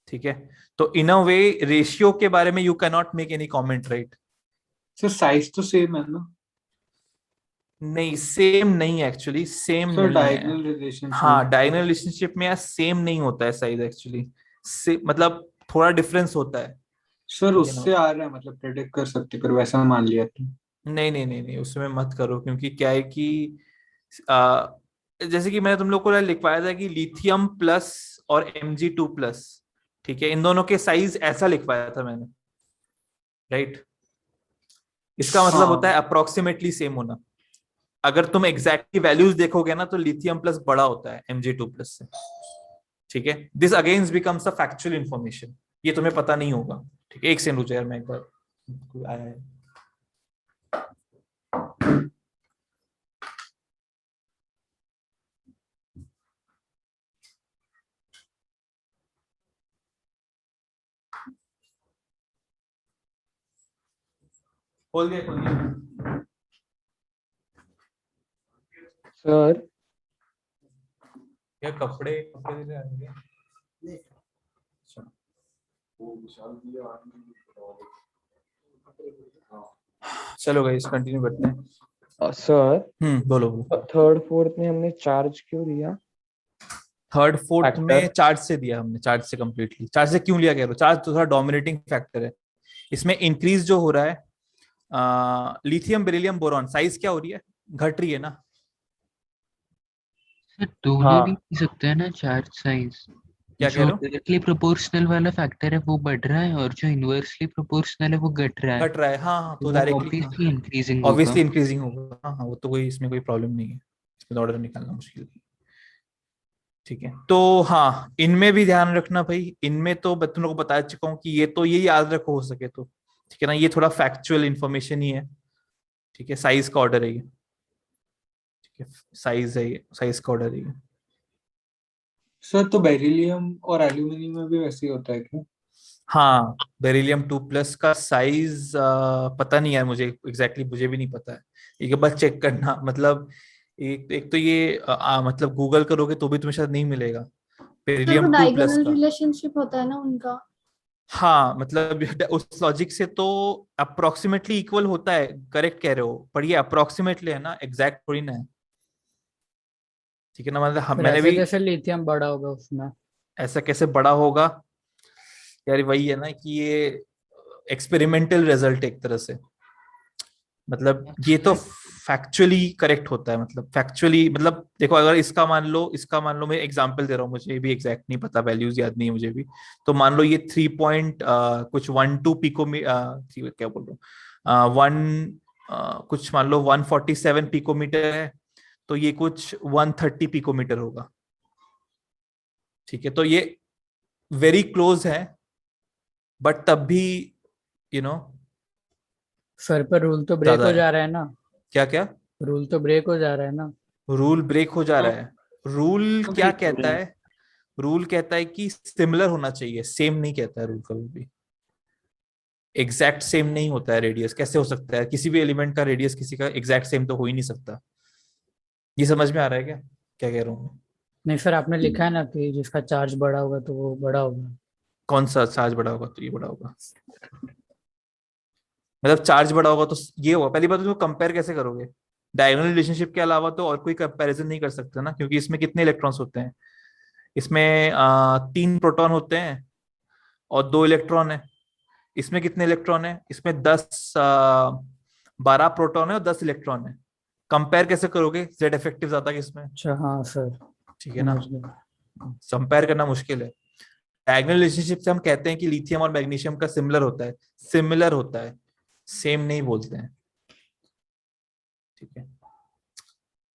ठीक है। तो इन अ वे रेशियो के बारे में you can not make any comment, right. Sir size तो सेम है ना? नहीं सेम नहीं, एक्चुअली सेम सर नहीं है। Diagonal relationship. हाँ डायगोनल रिलेशनशिप में यार सेम नहीं होता है साइज एक्चुअली, मतलब थोड़ा डिफरेंस होता है। सर ठीक है उससे ना? आ रहा है, मतलब प्रेडिक्ट कर सकते, पर वैसा मान लिया तो। नहीं नहीं नहीं नहीं, उसमें मत करो, क्योंकि क्या है कि आ, जैसे कि मैंने तुम लोग को लिखवाया था कि लिथियम प्लस और Mg2+, ठीक है, इन दोनों के साइज ऐसा लिखवाया था मैंने, राइट? इसका मतलब होता है हाँ अप्रोक्सीमेटली सेम होना। अगर तुम एग्जैक्टली वैल्यूज देखोगे ना तो लिथियम प्लस बड़ा होता है Mg2+ से, ठीक है। This against becomes a factual information, ये तुम्हें पता नहीं होगा, ठीक है। एक सेकंड रुको यार, मैं एक बार, कोई आया है। खोल दिया, खोल दिया। सर क्या कपड़े कपड़े दे आएंगे? अच्छा। चलो गाइस कंटिन्यू करते हैं। सर बोलो बोलो। थर्ड फोर्थ में हमने चार्ज क्यों दिया? थर्ड फोर्थ में फैक्टर। चार्ज से दिया हमने, चार्ज से कंप्लीटली। चार्ज से क्यों लिया कह रहे हो? चार्ज तो थोड़ा डोमिनेटिंग फैक्टर है इसमें। इंक्रीज जो हो रहा है लिथियम बेरिलियम बोरॉन, साइज क्या हो रही है? घट रही है ना? सर दोनों हाँ नहीं दे सकते हैं ना चार्ज साइज। क्या कह जो रहे हो? डायरेक्टली प्रोपोर्शनल वाला फैक्टर है वो बढ़ रहा है और जो इनवर्सली प्रोपोर्शनल है वो घट रहा है, घट रहा है, हाँ हाँ, तो तो वो डायरेक्टली हाँ, ऑब्वियसली इंक्रीजिंग होगा। ऑब्वियसली इंक्रीजिंग होगा, हाँ हाँ, वो तो कोई इसमें कोई प्रॉब्लम नहीं है, इसमें ऑर्डर निकालना मुश्किल नहीं। ठीक है, तो हाँ इनमें भी ध्यान रखना भाई। इनमें तो मैं तुम लोग को बता चुका हूँ कि ये याद रखो हो सके तो, ठीक है ना? ये थोड़ा फैक्चुअल इंफॉर्मेशन ही है, ठीक है। साइज का ऑर्डर है ये, ठीक है, साइज है ये, साइज का ऑर्डर है ये। सर, तो बेरिलियम और एल्यूमिनियम में भी वैसे ही होता है क्या? हाँ, बेरिलियम 2+ का साइज पता नहीं है मुझे एग्जैक्टली, मुझे भी नहीं पता है। एक बार चेक करना, मतलब एक तो ये मतलब गूगल करोगे तो भी तुम्हें शायद नहीं मिलेगा सर वो बेरिलियम 2+ डायगोनल का। रिलेशनशिप होता है ना उनका? हाँ मतलब उस लॉजिक से तो अप्रोक्सीमेटली इक्वल होता है, करेक्ट कह रहे हो, पर ये अप्रोक्सीमेटली है ना, एग्जैक्ट थोड़ी ना है, ठीक है ना? मतलब फिर मैंने ऐसे भी, कैसे लिथियम बड़ा होगा उसमें? ऐसा कैसे बड़ा होगा यार? वही है ना कि ये एक्सपेरिमेंटल रिजल्ट एक तरह से, मतलब ये तो फैक्चुअली करेक्ट होता है, मतलब फैक्चुअली, मतलब देखो, अगर इसका मान लो मैं एग्जांपल दे रहा हूँ, मुझे भी एग्जैक्ट नहीं पता, वैल्यूज याद नहीं है मुझे भी। तो मान लो ये 3 पॉइंट कुछ 12 पिको में क्या बोल रहा हूँ, वन कुछ मान लो 147 पिकोमीटर है, तो ये कुछ 130 पिकोमीटर होगा, ठीक है। तो ये वेरी क्लोज है, बट तब भी यू नो सर पर रूल तो ब्रेक ज्यादा हो है। जा रहा है ना। क्या क्या? रूल तो ब्रेक हो जा रहा है ना। रूल ब्रेक हो जा रहा है? रूल क्या ठीक हो कहता रहा है। है? रूल कहता है कि सिमिलर होना चाहिए, सेम नहीं कहता है रूल कभी भी। एग्जैक्ट सेम नहीं होता है रेडियस, कैसे हो सकता है? किसी भी एलिमेंट का रेडियस किसी का एग्जैक्ट सेम तो हो ही नहीं सकता। ये समझ में आ रहा है क्या क्या कह रहा हूँ मैं? नहीं सर, आपने लिखा है ना कि जिसका चार्ज बड़ा होगा तो वो बड़ा होगा। कौन सा चार्ज बड़ा होगा तो ये बड़ा होगा? मतलब चार्ज बड़ा होगा तो ये होगा। पहली बात तो कंपेयर कैसे करोगे? डायगोनल रिलेशनशिप के अलावा तो और कोई कंपैरिजन नहीं कर सकते ना, क्योंकि इसमें कितने इलेक्ट्रॉन्स होते हैं? इसमें 3 प्रोटॉन होते हैं और 2 इलेक्ट्रॉन है। इसमें कितने इलेक्ट्रॉन है? इसमें 12 प्रोटॉन है और 10 इलेक्ट्रॉन है। कंपेयर कैसे करोगे? जेड इफेक्टिव ज्यादा किसमें? अच्छा हाँ सर, ठीक है ना? समझ गया। कंपेयर करना मुश्किल है। डायगोनल रिलेशनशिप से हम कहते हैं कि लिथियम और मैग्नीशियम का सिमिलर होता है, सिमिलर होता है, सेम नहीं बोलते हैं, ठीक है।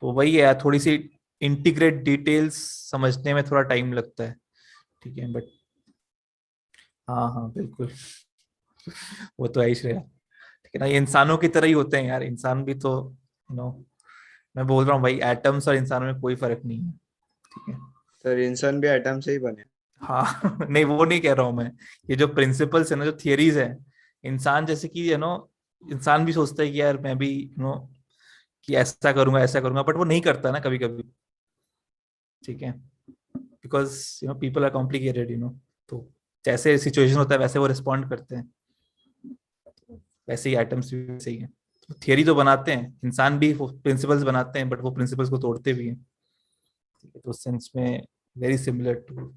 तो वही है यार, थोड़ी सी इंटीग्रेट डिटेल्स समझने में थोड़ा टाइम लगता है, ठीक है, बट हाँ हाँ बिल्कुल वो तो है ही श्रेया, ठीक है ना? ये इंसानों की तरह ही होते हैं यार, इंसान भी तो मैं बोल रहा हूँ भाई, एटम्स और इंसानों में कोई फर्क नहीं है, ठीक है। सर इंसान भी एटम से ही बने। हाँ नहीं वो नहीं कह रहा हूँ मैं, ये जो प्रिंसिपल्स है ना, जो थियरीज है, इंसान जैसे कि इंसान भी सोचता है कि यार मैं भी कि ऐसा करूंगा, बट वो नहीं करता ना कभी कभी, ठीक है, बिकॉज पीपल आर कॉम्प्लिकेटेड, तो जैसे सिचुएशन होता है वैसे वो रिस्पॉन्ड करते हैं, वैसे ही एटम्स भी वैसे ही है। थियरी तो बनाते हैं, इंसान भी प्रिंसिपल्स बनाते हैं, बट वो प्रिंसिपल्स को तोड़ते भी हैं, ठीक है, तो उस सेंस में वेरी सिमिलर टू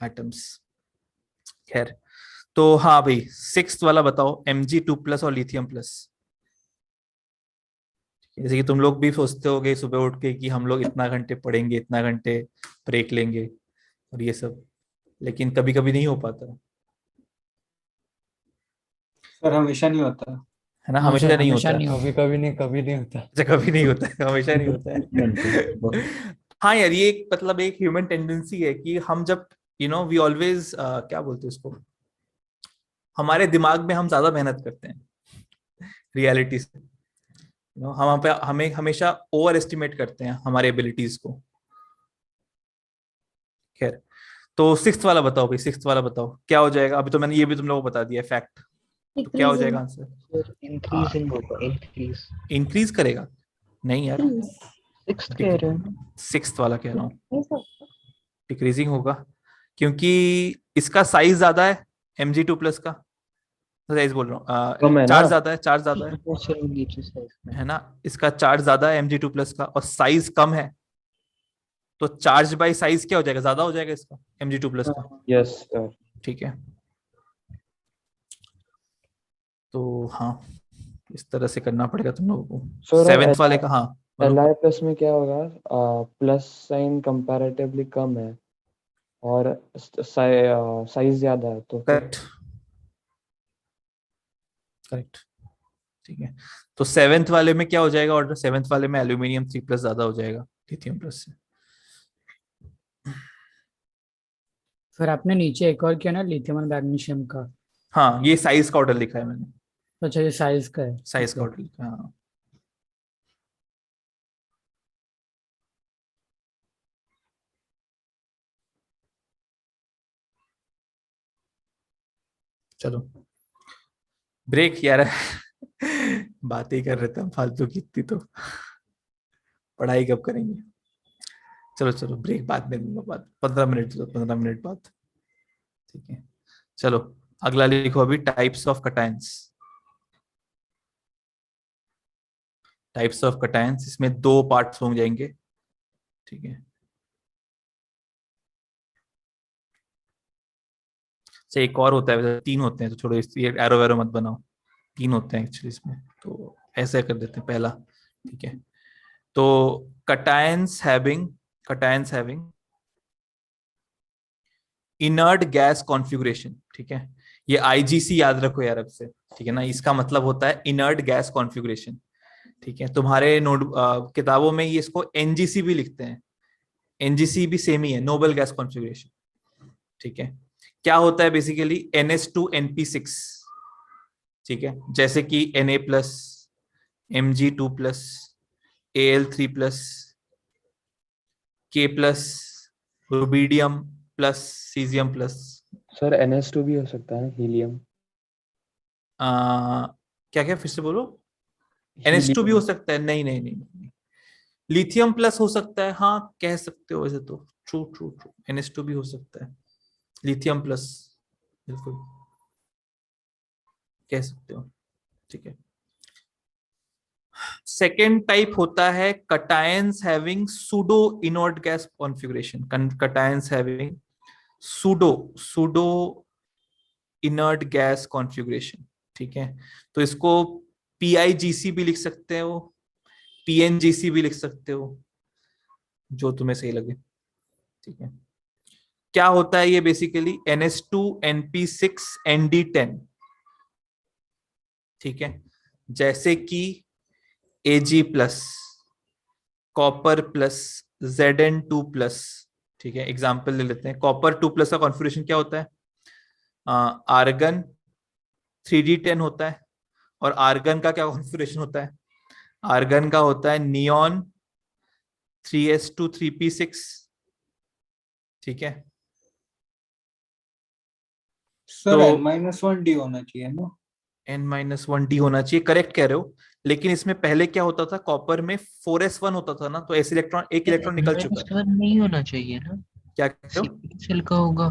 एटम्स। खैर, तो हाँ भाई, सिक्स्थ वाला बताओ, Mg2+ और लिथियम प्लस। जैसे कि तुम लोग भी सोचते होगे सुबह उठ के कि हम लोग इतना घंटे पढ़ेंगे, इतना घंटे ब्रेक लेंगे और ये सब, लेकिन कभी कभी नहीं हो पाता सर हमेशा नहीं होता। है ना, हाँ हमेशा सर, नहीं हमेशा होता नहीं है। होगा। कभी नहीं होता। अच्छा, कभी नहीं होता है, हमेशा नहीं होता है। हाँ यार, ये एक मतलब एक ह्यूमन टेंडेंसी है कि हम जब वी ऑलवेज क्या बोलते हैं इसको, हमारे दिमाग में हम ज्यादा मेहनत करते हैं रियलिटी से। हम पे हमें हमेशा ओवर एस्टिमेट करते हैं हमारे एबिलिटीज को। खैर, तो सिक्स्थ वाला बताओ भाई, सिक्स्थ वाला बताओ क्या हो जाएगा। अभी तो मैंने ये भी तुम लोगों को बता दिया फैक्ट, तो क्या हो जाएगा आंसर? इंक्रीजिंग होगा, इंक्रीज। इंक्रीज करेगा? नहीं यार, सिक्स कह रहे हो ना? सिक्स्थ वाला कह रहा हूँ, डिक्रीजिंग होगा, क्योंकि इसका साइज ज्यादा है Mg2+ का। साइज बोल रहा कम हूँ, है ना। चार्ज ज्यादा है, चार्ज ज्यादा है, चलो नीचे साइज में। है ना। इसका चार्ज ज्यादा है Mg2+ का, और साइज कम है, तो चार्ज बाय साइज क्या हो जाएगा? ज्यादा हो जाएगा इसका, Mg2+ का। Yes sir. ठीक है, तो हाँ, इस तरह से करना पड़ेगा तुम लोगों को। सर सेवेंथ वाले का, हाँ बोलो। LI+ में क्या होगा, प्लस साइन कंपैरेटिवली कम है और साइज ज्यादा है, तो फिर करेक्ट, करेक्ट, ठीक है। तो सेवेंथ वाले में क्या हो जाएगा ऑर्डर? सेवेंथ वाले में एल्यूमिनियम 3+ ज्यादा हो जाएगा लिथियम प्लस से। फिर आपने नीचे एक और किया ना, लिथियम और मैग्नीशियम का। हाँ, ये साइज का ऑर्डर लिखा है मैंने, अच्छा, ये साइज का है। साइज का Okay. ऑर्डर लिखा है, हाँ। चलो ब्रेक यार। बातें ही कर रहे थे हम फालतू की इतनी, तो पढ़ाई कब करेंगे? चलो चलो, ब्रेक बाद में दूंगा, बाद 15 मिनट, 15 मिनट बाद। ठीक है, चलो अगला लिखो अभी, types of cations. Types of cations, इसमें 2 पार्ट्स हो जाएंगे। ठीक है, से एक और होता है, वैसे 3 होते हैं, तो छोड़ो ये एरो वैरो मत बनाओ, 3 होते हैं एक्चुअली इसमें, तो ऐसे कर देते हैं पहला। ठीक है, तो cations having inert gas configuration. ठीक है, ये आईजीसी याद रखो यार अब से, ठीक है ना। इसका मतलब होता है इनर्ट गैस कॉन्फ़िगरेशन। ठीक है, तुम्हारे किताबों में ये इसको एनजीसी भी लिखते हैं, एनजीसी भी सेम ही है, नोबल गैस कॉन्फ़िगरेशन। ठीक है, क्या होता है बेसिकली, NH2NP6। ठीक है, जैसे कि Na+, Mg2+, Al3+, K+, rubidium plus, caesium plus. Sir NH2 भी हो सकता है, हीलियम। क्या क्या फिर से बोलो? NH2 भी हो सकता है? नहीं नहीं नहीं, नहीं। लिथियम प्लस हो सकता है, हाँ कह सकते हो वैसे तो, ट्रू ट्रू ट्रू, NH2 भी हो सकता है, लिथियम प्लस बिल्कुल कह सकते हो। ठीक है, सेकेंड टाइप होता है cations having pseudo inert gas configuration. Cations having pseudo inert gas configuration. ठीक है, तो इसको PIGC भी लिख सकते हो, PNGC भी लिख सकते हो, जो तुम्हें सही लगे। ठीक है, क्या होता है ये बेसिकली, NH2NP6ND10। ठीक है, जैसे कि Ag+, कॉपर प्लस, Zn2+। ठीक है, एग्जाम्पल ले लेते हैं। कॉपर 2+ का कॉन्फ़िगरेशन क्या होता है? आर्गन 3D10 होता है, और आर्गन का क्या कॉन्फ़िगरेशन होता है? आर्गन का होता है नियॉन 3s2 3p6। ठीक है, सर तो N-1D होना चाहिए ना। N-1D होना चाहिए, करेक्ट कह रहे हो। लेकिन इसमें पहले क्या होता था, कॉपर में 4s1 होता था ना, तो ऐसे इलेक्ट्रॉन, एक इलेक्ट्रॉन निकल चुका है। N-1 नहीं होना चाहिए ना, क्या कह रहे हो? CP सेल का होगा।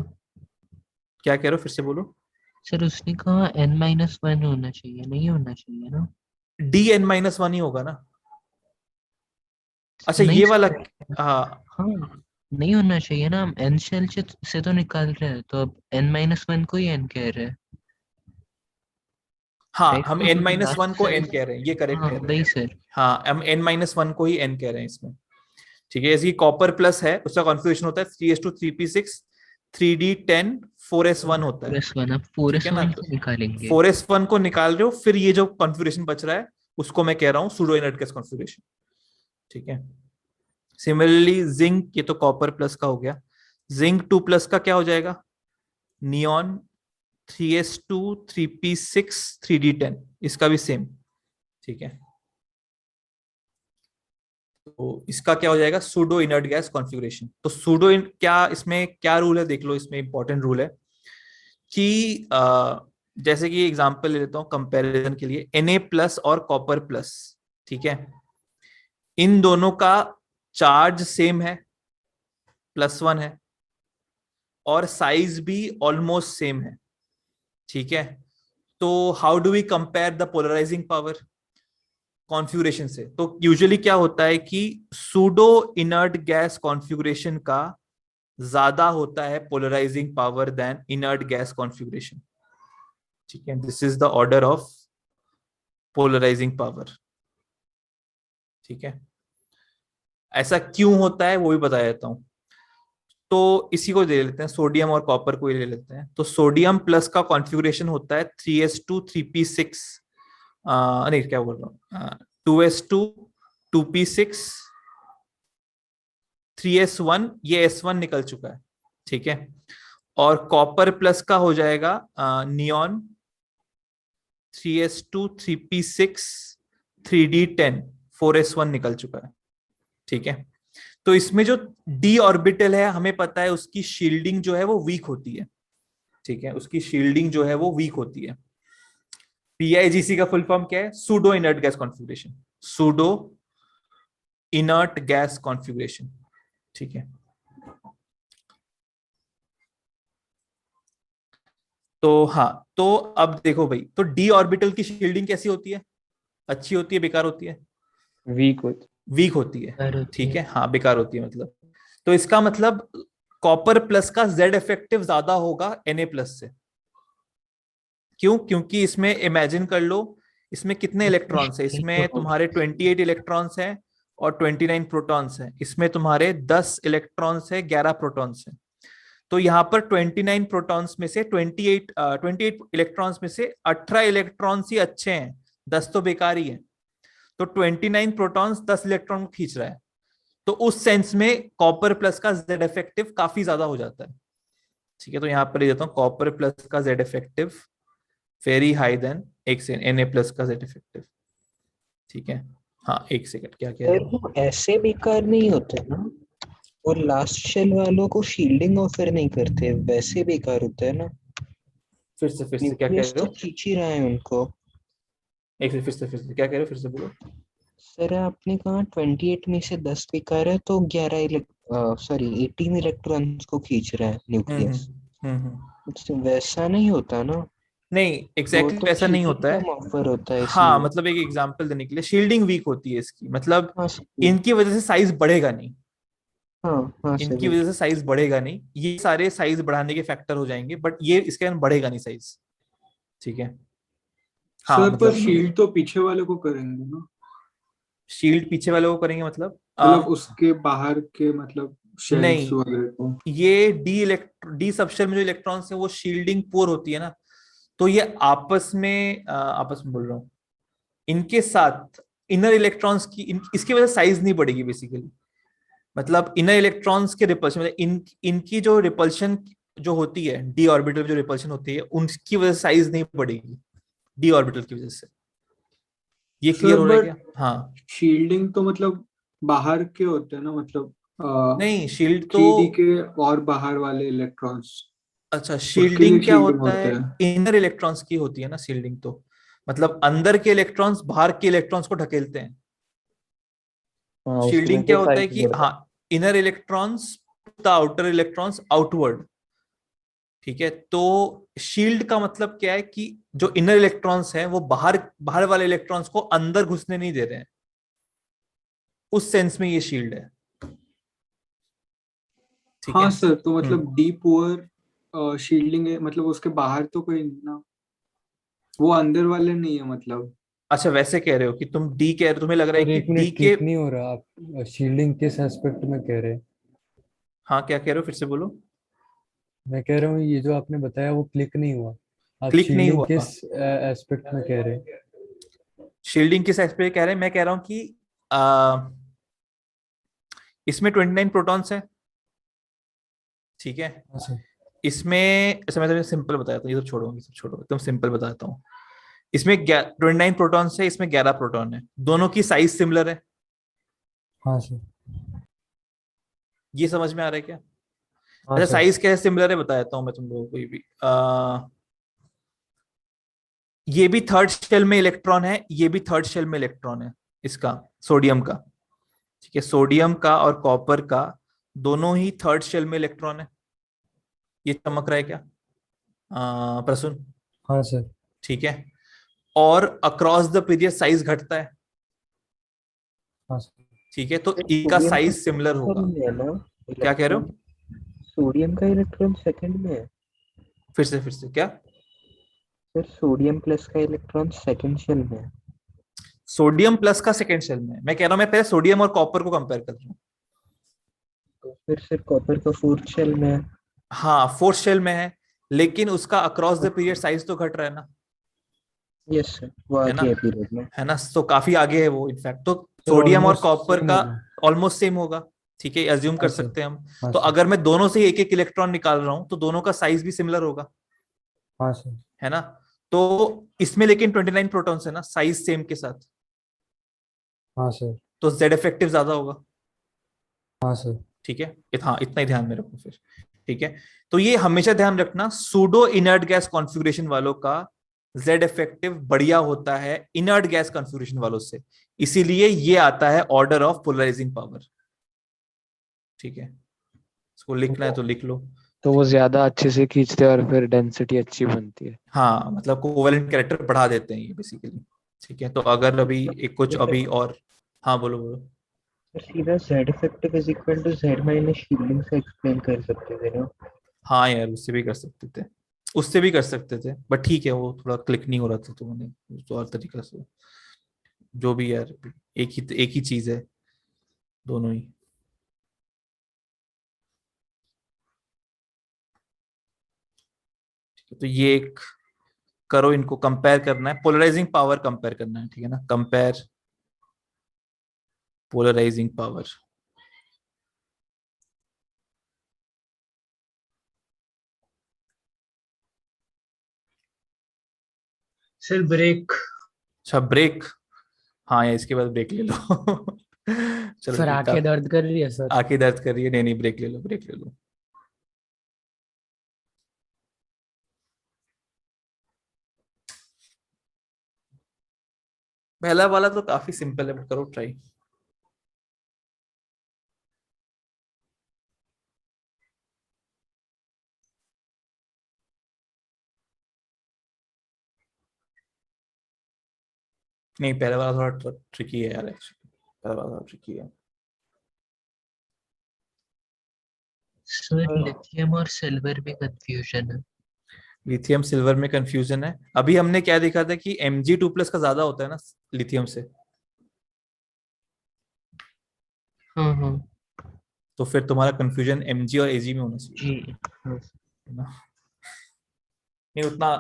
क्या कह रहे हो, फिर से बोलो। सर उसने कहा N-1 होना चाहिए, नहीं होना चाहिए ना। DN-1 ही होगा ना। अच्छा, नहीं ये वाला, सर, हाँ हाँ नहीं होना चाहिए ना, हम N सेल से तो निकाल रहे हैं, तो अब N-1 को ही N कह रहे हैं। हाँ, Right? हम तो n फिर माइनस last वन को cell- n कह रहे हैं, ये करेक्ट हाँ कह रहे वही हैं। सर। हाँ, हम n माइनस वन को ही n कह रहे हैं इसमें। ठीक है, जैसे कॉपर प्लस है, उसका कॉन्फ़िगरेशन होता है 3s2 3p6 3d10 4s1 होता है। 4s1 अब ठीक है ना, 4s1 तो से निकालेंगे। 4s1 को निकाल रहे हो, फिर ये जो कॉन्फ़िगरेशन बच रहा है उसको मैं कह रहा हूँ सूडो इनर्ट गैस कॉन्फ़िगरेशन। ठीक है, सिमिलरली जिंक, ये तो कॉपर प्लस का हो गया। जिंक 2 प्लस का क्या हो जाएगा? नियॉन 3s2 3p6 3d10, इसका भी सेम। ठीक है, तो इसका क्या हो जाएगा? Pseudo inert gas configuration. तो क्या इसमें क्या रूल है देख लो, इसमें इंपॉर्टेंट रूल है कि जैसे कि एग्जांपल ले लेता हूं कंपैरिजन के लिए, Na प्लस और कॉपर प्लस। ठीक है, इन दोनों का चार्ज सेम है, +1 है, और साइज भी ऑलमोस्ट सेम है। ठीक है, तो how do we compare the polarising power? Configuration से। तो यूजुअली क्या होता है कि सूडो इनर्ट गैस कॉन्फ़िगरेशन का ज्यादा होता है polarising power than inert gas configuration. ठीक है, this is the order of polarising power. ठीक है, ऐसा क्यों होता है वो भी बता देता हूं। तो इसी को ले लेते हैं, सोडियम और कॉपर को ही ले लेते हैं। तो सोडियम प्लस का कॉन्फ़िगरेशन होता है 3s2 3p6, नहीं क्या बोल रहा हूँ, 2s2 2p6 3s1, ये s1 निकल चुका है। ठीक है, और कॉपर प्लस का हो जाएगा neon 3s2 3p6 3d10 4s1 निकल चुका है। ठीक है, तो इसमें जो d ऑर्बिटल है हमें पता है उसकी शील्डिंग जो है वो वीक होती है। ठीक है, उसकी शील्डिंग जो है वो वीक होती है। PIGC का फुल फॉर्म क्या है? Pseudo inert gas configuration. Pseudo inert gas configuration. ठीक है, तो हाँ, तो अब देखो भाई, तो d ऑर्बिटल की शील्डिंग कैसी होती है? अच्छी होती है, बेकार होती है? वीक होती। वीक होती है। बेकार होती ठीक है। है, हाँ बेकार होती है मतलब। तो इसका मतलब कॉपर प्लस का Z इफेक्टिव ज्यादा होगा Na प्लस से। क्यों? क्योंकि इसमें इमेजिन कर लो, इसमें कितने इलेक्ट्रॉन्स है? इसमें तुम्हारे 28 इलेक्ट्रॉन्स हैं और 29 प्रोटॉन्स हैं। इसमें तुम्हारे 10 इलेक्ट्रॉन्स है, 11 प्रोटॉन्स हैं। तो यहाँ पर 29 प्रोटॉन्स में से 28 इलेक्ट्रॉन्स में से 18 इलेक्ट्रॉन्स ही अच्छे हैं, 10 तो बेकार ही है। तो 29 प्रोटॉन्स 10 इलेक्ट्रॉन को खींच रहा है। तो उस सेंस में कॉपर प्लस का Z इफेक्टिव काफी ज्यादा हो जाता है। ठीक है, तो यहां पर देता हूं कॉपर प्लस का Z effective very high than एक से Na प्लस का Z इफेक्टिव। ठीक है, हाँ एक सेकंड, क्या कह रहे सर हो? वो ऐसे बेकार नहीं होते ना, वो लास्ट शेल वालों को शील्डिंग ऑफर नहीं करते, वैसे बेकार होता है ना। फिर से क्या कह न्यूक्लियस रहे तो हो? खींच ही रहा है उनको। एक से फिर से क्या कह रहे हो? फिर से बोलो। सर आपने कहा 28 में से 10 बेकार है, तो 18 इलेक्ट्रॉन्स को खींच रहा है न्यूक्लियस। वैसा नहीं होता ना, नहीं, वो एग्जैक्टली तो वैसा नहीं शील्डिंग होता है। कम ऑफर होता है हाँ, इसलिए। मतलब एक एग्जांपल देने के लिए, शील्डिंग वीक होती है इसकी, मतलब हाँ सर। इनकी वजह से साइज बढ़ेगा नहीं। हाँ हाँ इनकी सर। वजह से साइज बढ़ेगा नहीं, ये सारे साइज बढ़ाने के फैक्टर हो जाएंगे, बट ये इसके अंदर बढ़ेगा नहीं साइज। ठीक है, हाँ सर पर मतलब शील्ड तो पीछे वाले को करेंगे ना, शील्ड पीछे वाले को करेंगे मतलब मतलब उसके बाहर के मतलब शेल्स नहीं, वगैरह को। ये डी सबशेल में जो इलेक्ट्रॉन्स है वो शील्डिंग पोर होती है ना, तो ये आपस में बोल रहा हूँ, इनके साथ इनर इलेक्ट्रॉन्स की इसकी वजह से साइज नहीं बढ़ेगी बेसिकली। मतलब इनर इलेक्ट्रॉन्स के रिपल्शन, मतलब इनकी जो रिपल्शन जो होती है, डी ऑर्बिटल जो रिपल्शन होती है, उनकी वजह से साइज नहीं बढ़ेगी, डी ऑर्बिटल की वजह से। ये क्लियर सर हो रहा है बट क्या? हाँ, शील्डिंग तो मतलब बाहर के होते हैं ना, मतलब नहीं शील्ड तो, 3D के और बाहर वाले इलेक्ट्रॉन्स, अच्छा उसके लिए शील्डिंग क्या शील्डिंग होता होते है? हैं। इनर इलेक्ट्रॉन्स की होती है ना शील्डिंग, तो मतलब अंदर के इलेक्ट्रॉन्स बाहर के इलेक्ट्रॉन्स को ढकेलते हैं। हाँ, उसकी वजह शील्डिंग क्या से होता है साइज कि बढ़ता हाँ, inner electrons the outer electrons outward. ठीक है, तो शील्ड का मतलब क्या है कि जो इनर इलेक्ट्रॉन्स हैं वो बाहर बाहर वाले इलेक्ट्रॉन्स को अंदर घुसने नहीं दे रहे हैं, उस सेंस में ये शील्ड है। ठीक है। हाँ सर, तो मतलब डी पुअर शील्डिंग है, मतलब उसके बाहर तो कोई नहीं ना। वो अंदर वाले नहीं है मतलब। अच्छा वैसे कह रहे हो कि तुम डी कह रहे, तुम्हें लग रहा है सर कि एक डी मिनट, के। क्लिक नहीं हो रहा। आप शील्डिंग किस एस्पेक्ट में कह रहे हैं? हाँ क्या कह रहे हो, फिर से बोलो। मैं कह रहा हूँ ये जो आपने बताया वो क्लिक नहीं हुआ। आप क्लिक नहीं शील्डिंग हुआ। किस एस्पेक्ट में कह रहे हैं? शील्डिंग किस एस्पेक्ट कह रहे हैं, मैं कह रहा हूँ कि इसमें 29 प्रोटॉन्स है, ठीक है। हाँ सर। इसमें ऐसे मैं तुम्हें सिंपल बताता हूँ, ये तो छोड़ो, ये सब छोड़ो, एकदम सिंपल बताता हूँ। इसमें 29 प्रोटॉन्स है, इसमें 11 प्रोटॉन है, दोनों की साइज सिमिलर है। हाँ सर। ये समझ में आ रहा है क्या? हाँ अच्छा सर। साइज कैसे सिमिलर है बता देता हूँ मैं तुम लोगों को। ये भी ये भी थर्ड शेल में इलेक्ट्रॉन है, ये भी थर्ड शेल में इलेक्ट्रॉन है, इसका सोडियम का, ठीक है। सोडियम का और कॉपर का दोनों ही थर्ड शेल में इलेक्ट्रॉन है। ये चमक रहा है क्या प्रसून? हाँ सर। ठीक है। और अक्रॉस द पीरियड साइज घटता है, हाँ सर। ठीक है, तो ई का सोडियम साइज का सिमिलर होगा। सेकंड में है ना क्या कह रहे हो? इलेक्ट्रॉन? सोडियम का इलेक्ट्रॉन सेकंड में है। फिर से क्या? सर सोडियम प्लस का इलेक्ट्रॉन सेकंड शेल में है। सोडियम प्लस का सेकेंड शेल में, मैं कह रहा हूं मैं पहले सोडियम और कॉपर को कंपेयर कर रहा हूँ। तो फिर सर कॉपर का फोर्थ शेल में है। हाँ फोर्थ शेल में है, लेकिन उसका अक्रॉस द पीरियड साइज तो घट रहा है ना, यस सर, वो है ना, आगे है पीरियड में। है ना, तो काफी आगे है वो इनफैक्ट। तो सर सोडियम और ऑलमोस्ट कॉपर सेम का होगा। ऑलमोस्ट सेम होगा, ठीक है, अज्यूम हाँ कर सर। सकते हैं हम। हाँ तो सर। अगर मैं दोनों से एक एक इलेक्ट्रॉन निकाल रहा हूं तो दोनों का साइज भी सिमिलर होगा, हाँ सर। है ना। तो इसमें लेकिन 29 प्रोटॉन्स है ना साइज सेम के साथ, हाँ सर। तो जेड इफेक्टिव ज्यादा होगा, हाँ सर। ठीक है। हाँ इतना ही ध्यान में रखो फिर, ठीक है। तो ये हमेशा ध्यान रखना, सूडो इनर्ट गैस कॉन्फ़िगरेशन वालों का जेड इफेक्टिव बढ़िया होता है इनर्ट गैस कॉन्फ़िगरेशन वालों से, इसीलिए ये आता है ऑर्डर ऑफ पोलराइजिंग पावर, ठीक है। इसको लिखना है तो लिख लो। तो वो ज्यादा अच्छे से खींचते हैं और फिर डेंसिटी अच्छी बनती है। हाँ मतलब कोवेलेंट कैरेक्टर बढ़ा देते हैं ये बेसिकली, ठीक है। तो अगर अभी एक कुछ अभी और, हाँ बोलो बोलो। सर सीधा Z effective is equal to Z minus shielding से एक्सप्लेन कर सकते थे ना? हाँ यार उससे भी कर सकते थे, उससे भी कर सकते थे, बट ठीक है वो थोड़ा क्लिक नहीं हो रहा था तो मैंने तो और तरीका से, जो भी यार, एक ही चीज है दोनों ही। तो ये एक करो, इनको कंपेयर करना है, पोलराइजिंग पावर कंपेयर करना है, ठीक है ना, compare polarising power. Sir break. अच्छा ब्रेक, हाँ या इसके बाद ब्रेक ले लो चलो सर ठीक है। आंखें दर्द कर रही है सर। आंखें दर्द कर रही है, नहीं नहीं ब्रेक ले लो, ब्रेक ले लो। पहला वाला तो काफी सिंपल है, बट करो ट्राई। नहीं पहला वाला थोड़ा ट्रिकी है यार, एक्चुअली पहला वाला थोड़ा ट्रिकी है। सर लिथियम और सिल्वर में कंफ्यूजन है। लिथियम सिल्वर में कंफ्यूजन है, अभी हमने क्या देखा था कि Mg2+ का ज्यादा होता है ना लिथियम से, हाँ हाँ तो फिर तुम्हारा कंफ्यूजन Mg और Ag में होना चाहिए, जी। हाँ है ना। नहीं उतना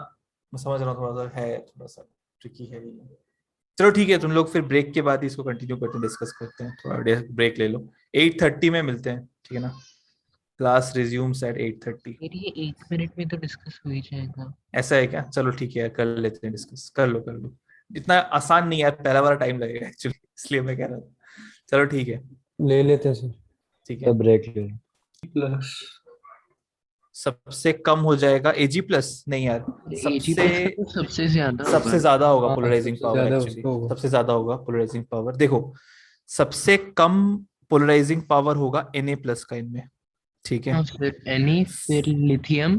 मैं समझ रहा हूँ, थोड़ा सा है, थोड़ा सा ट्रिकी है ये। चलो ठीक है, तुम लोग फिर ब्रेक के बाद ही इसको कंटिन्यू करते हैं, डिस्कस करते हैं, थोड़ा ब्रेक ले लो। 8:30 में मिलते हैं, ठीक है ना, क्लास रिज्यूम्स एट 8:30। फिर ये 1 मिनट में तो डिस्कस हो ही जाएगा। ऐसा है क्या? चलो ठीक है यार, कर लेते हैं डिस्कस, कर लो कर लो। इतना आसान नहीं है यार, पहला वाला टाइम लगेगा एक्चुअली, इसलिए मैं कह रहा था। चलो ठीक है, ले लेते हैं सर। ठीक है। ब्रेक ले। प्लस सबसे कम हो जाएगा Ag+, नहीं यार, एजी सबसे प्लस का तो सबसे ज्यादा सबसे होगा। ज्यादा होगा हाँ पोलराइजिंग सबसे पावर, ज्यादा एक्चुअली उसका होगा। सबसे ज्यादा होगा पोलराइजिंग पावर। देखो सबसे कम पोलराइजिंग पावर होगा Na+ का इनमें, ठीक है। हाँ फिर एनी, फिर लिथियम,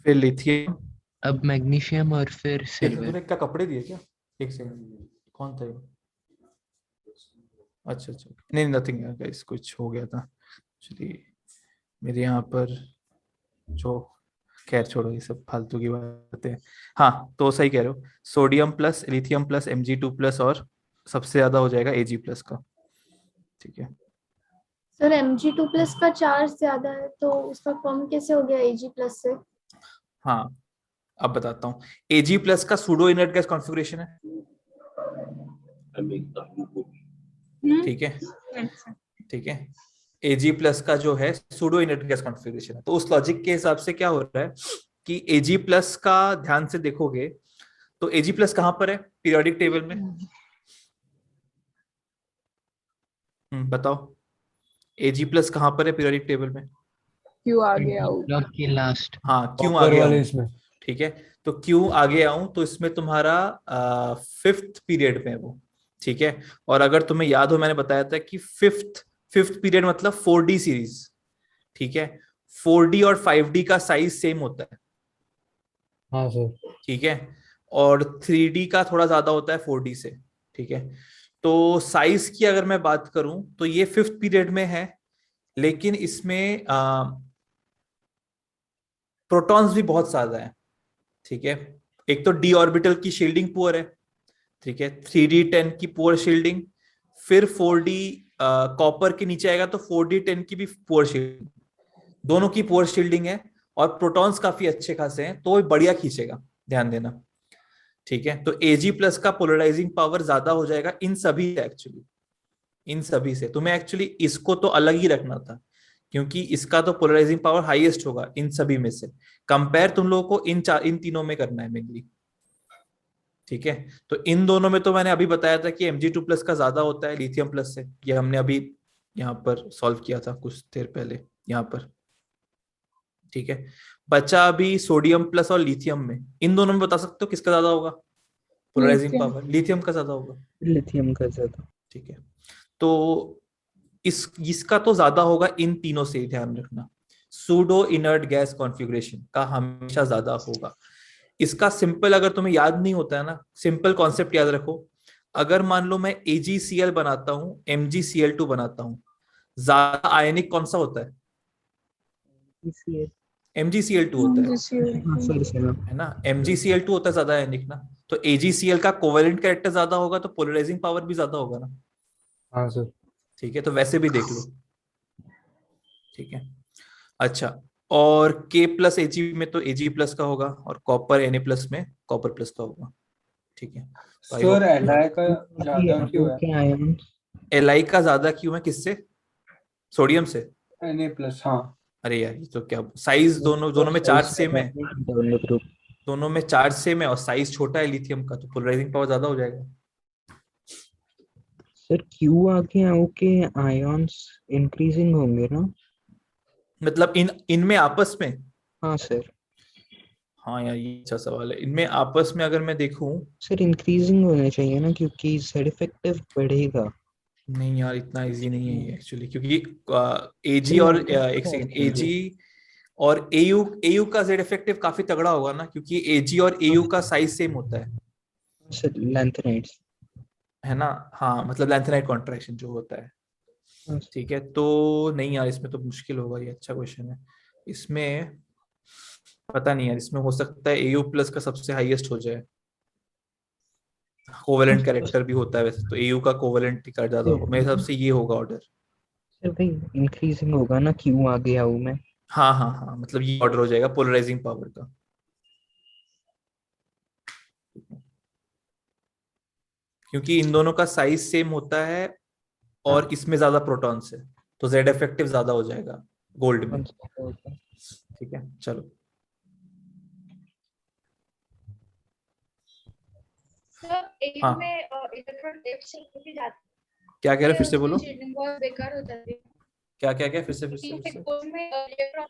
फिर लिथियम, अब मैग्नीशियम और फिर एक सिल्वर। तूने क्या कपड़े दिए क्या? एक सेकंड, कौन था ये? अच्छा अच्छा, नहीं नथिंग गाइस, कुछ हो गया था एक्चुअली मेरे यहाँ पर, जो खैर छोड़ो, ये सब फालतू की बातें हैं। हाँ तो सही कह रहे हो, sodium plus lithium plus Mg2 plus और सबसे ज्यादा हो जाएगा Ag प्लस का। ठीक है, सर Mg2+ का चार्ज ज्यादा है तो उसका कम कैसे हो गया Ag+ से? हाँ अब बताता हूँ। Ag प्लस का सूडो इनर्ट गैस कॉन्फ़िगरेशन है। ठीक है, ठीक है। Ag प्लस का जो है सूडो इनर्ट गैस कॉन्फ़िगरेशन है। तो उस लॉजिक के हिसाब से क्या हो रहा है कि Ag प्लस का ध्यान से देखोगे तो Ag प्लस कहां पर है पीरियोडिक टेबल में? बताओ, Ag प्लस कहां पर है पीरियोडिक टेबल में? क्यों आगे आओ की लास्ट। हाँ क्यों कॉपर आगे वाले आऊं? इसमें। ठीक है, तो क्यों आगे आऊं तो इसमें तुम्हारा 5th पीरियड में है वो। ठीक है, और अगर तुम्हें याद हो मैंने बताया था कि फिफ्थ पीरियड मतलब 4D सीरीज। ठीक है, 4D और 5D का साइज सेम होता है। हाँ सर। ठीक है, और 3D का थोड़ा ज्यादा होता है 4D से। ठीक है, तो साइज की अगर मैं बात करूं तो ये 5th पीरियड में है, लेकिन इसमें प्रोटॉन्स भी बहुत ज्यादा है। ठीक है, एक तो डी ऑर्बिटल की शील्डिंग पुअर है। ठीक है, 3D10 की पुअर शील्डिंग, फिर 4D कॉपर के नीचे आएगा तो 4D10 की भी पुअर शील्डिंग, दोनों की पुअर शील्डिंग है। और प्रोटॉन्स काफी अच्छे खासे हैं तो वो बढ़िया खींचेगा, ध्यान देना। ठीक है, तो Ag प्लस का पोलराइजिंग पावर ज्यादा हो जाएगा इन सभी से। एक्चुअली इन सभी से तुम्हें एक्चुअली इसको तो अलग ही रखना था, क्योंकि इसका तो पोलराइजिंग पावर हाईएस्ट होगा इन सभी में से। कंपेयर तुम लोगों को इन तीनों में करना है मेनली। ठीक है, तो इन दोनों में तो मैंने अभी बताया था कि Mg2 प्लस का ज्यादा होता है लिथियम प्लस से। ये हमने अभी यहाँ पर सॉल्व किया था कुछ देर पहले यहाँ पर। ठीक है, बचा अभी सोडियम प्लस और लिथियम में। इन दोनों में बता सकते हो किसका ज्यादा होगा पोलराइजिंग पावर? लिथियम का ज्यादा होगा। लिथियम का ज्यादा। ठीक है, तो इसका तो ज्यादा होगा इन तीनों से, ध्यान रखना। सूडो इनर्ट गैस कॉन्फ़िगरेशन का हमेशा ज्यादा होगा। इसका सिंपल अगर तुम्हें याद नहीं होता है ना, सिंपल कॉन्सेप्ट याद रखो। अगर मान लो मैं AgCl बनाता हूं, MgCl2 बनाता हूं, ज्यादा आयनिक कौन सा होता है? MgCl2 होता है ना? MgCl2 होता है ज्यादा आयनिक ना। तो AgCl का कोवेलेंट कैरेक्टर ज्यादा होगा तो पोलराइजिंग पावर भी ज्यादा होगा ना। हाँ सर। ठीक है, तो वैसे भी देख लो। ठीक है, अच्छा, और K प्लस Ag में तो Ag प्लस का होगा, और कॉपर Na प्लस में कॉपर प्लस का होगा। ठीक है, तो आई सर होप Li का ज्यादा क्यों है? Li का ज्यादा क्यों है? किससे? सोडियम से? Na+, हाँ। अरे यार ये तो क्या, साइज दोनों में चार्ज सेम है। दोनों में चार्ज सेम है और साइज छोटा है लिथियम का, तो पोलराइजिंग पावर ज्यादा हो जाएगा। सर क्यों आगे आओ के आयंस इंक्रीजिंग होंगे ना? मतलब इनमें आपस में? हाँ सर। हाँ यार ये अच्छा सवाल है। इनमें आपस में अगर मैं देखूं, सर इंक्रीजिंग होने चाहिए ना, क्योंकि साइड इफेक्टिव बढ़ेगा। नहीं यार इतना इजी नहीं है ये एक्चुअली, क्योंकि Ag और एक सेकंड, Ag और AU का जेड इफेक्टिव काफी तगड़ा होगा ना, क्योंकि Ag और AU का साइज सेम होता है। सर लैंथेनाइड्स है ना? हाँ मतलब लैंथेनाइड कॉन्ट्रैक्शन जो होता है। ठीक है, तो नहीं यार इसमें तो मुश्किल होगा, ये अच्छा क्वेश्चन है। इसमें पता नहीं यार, इसमें हो सकता है AU प्लस का सबसे हाईएस्ट हो जाए। कोवेलेंट कैरेक्टर भी होता है वैसे तो, AU का कोवेलेंट टिकट ज्यादा होगा मेरे हिसाब से, ये होगा ऑर्डर। सर भाई इंक्रीजिंग होगा ना, क्यों आगे आऊं मैं? हाँ हाँ हाँ, मतलब ये ऑर्डर हो जाएगा पोलराइजिंग पावर का। क्योंकि इन दोनों का साइज सेम होता है और इसमें ज्यादा प्रोटॉन्स है, तो जेड इफेक्टिव ज्यादा हो जाएगा गोल्ड में। ठीक है, चलो। सर एक हाँ में इलेक्ट्रॉन लेफ्ट से भी जाते क्या कह रहे, फिर से बोलो। शील्डिंग बहुत बेकार हो जाती है। क्या फिर से गोल्ड में इलेक्ट्रॉन,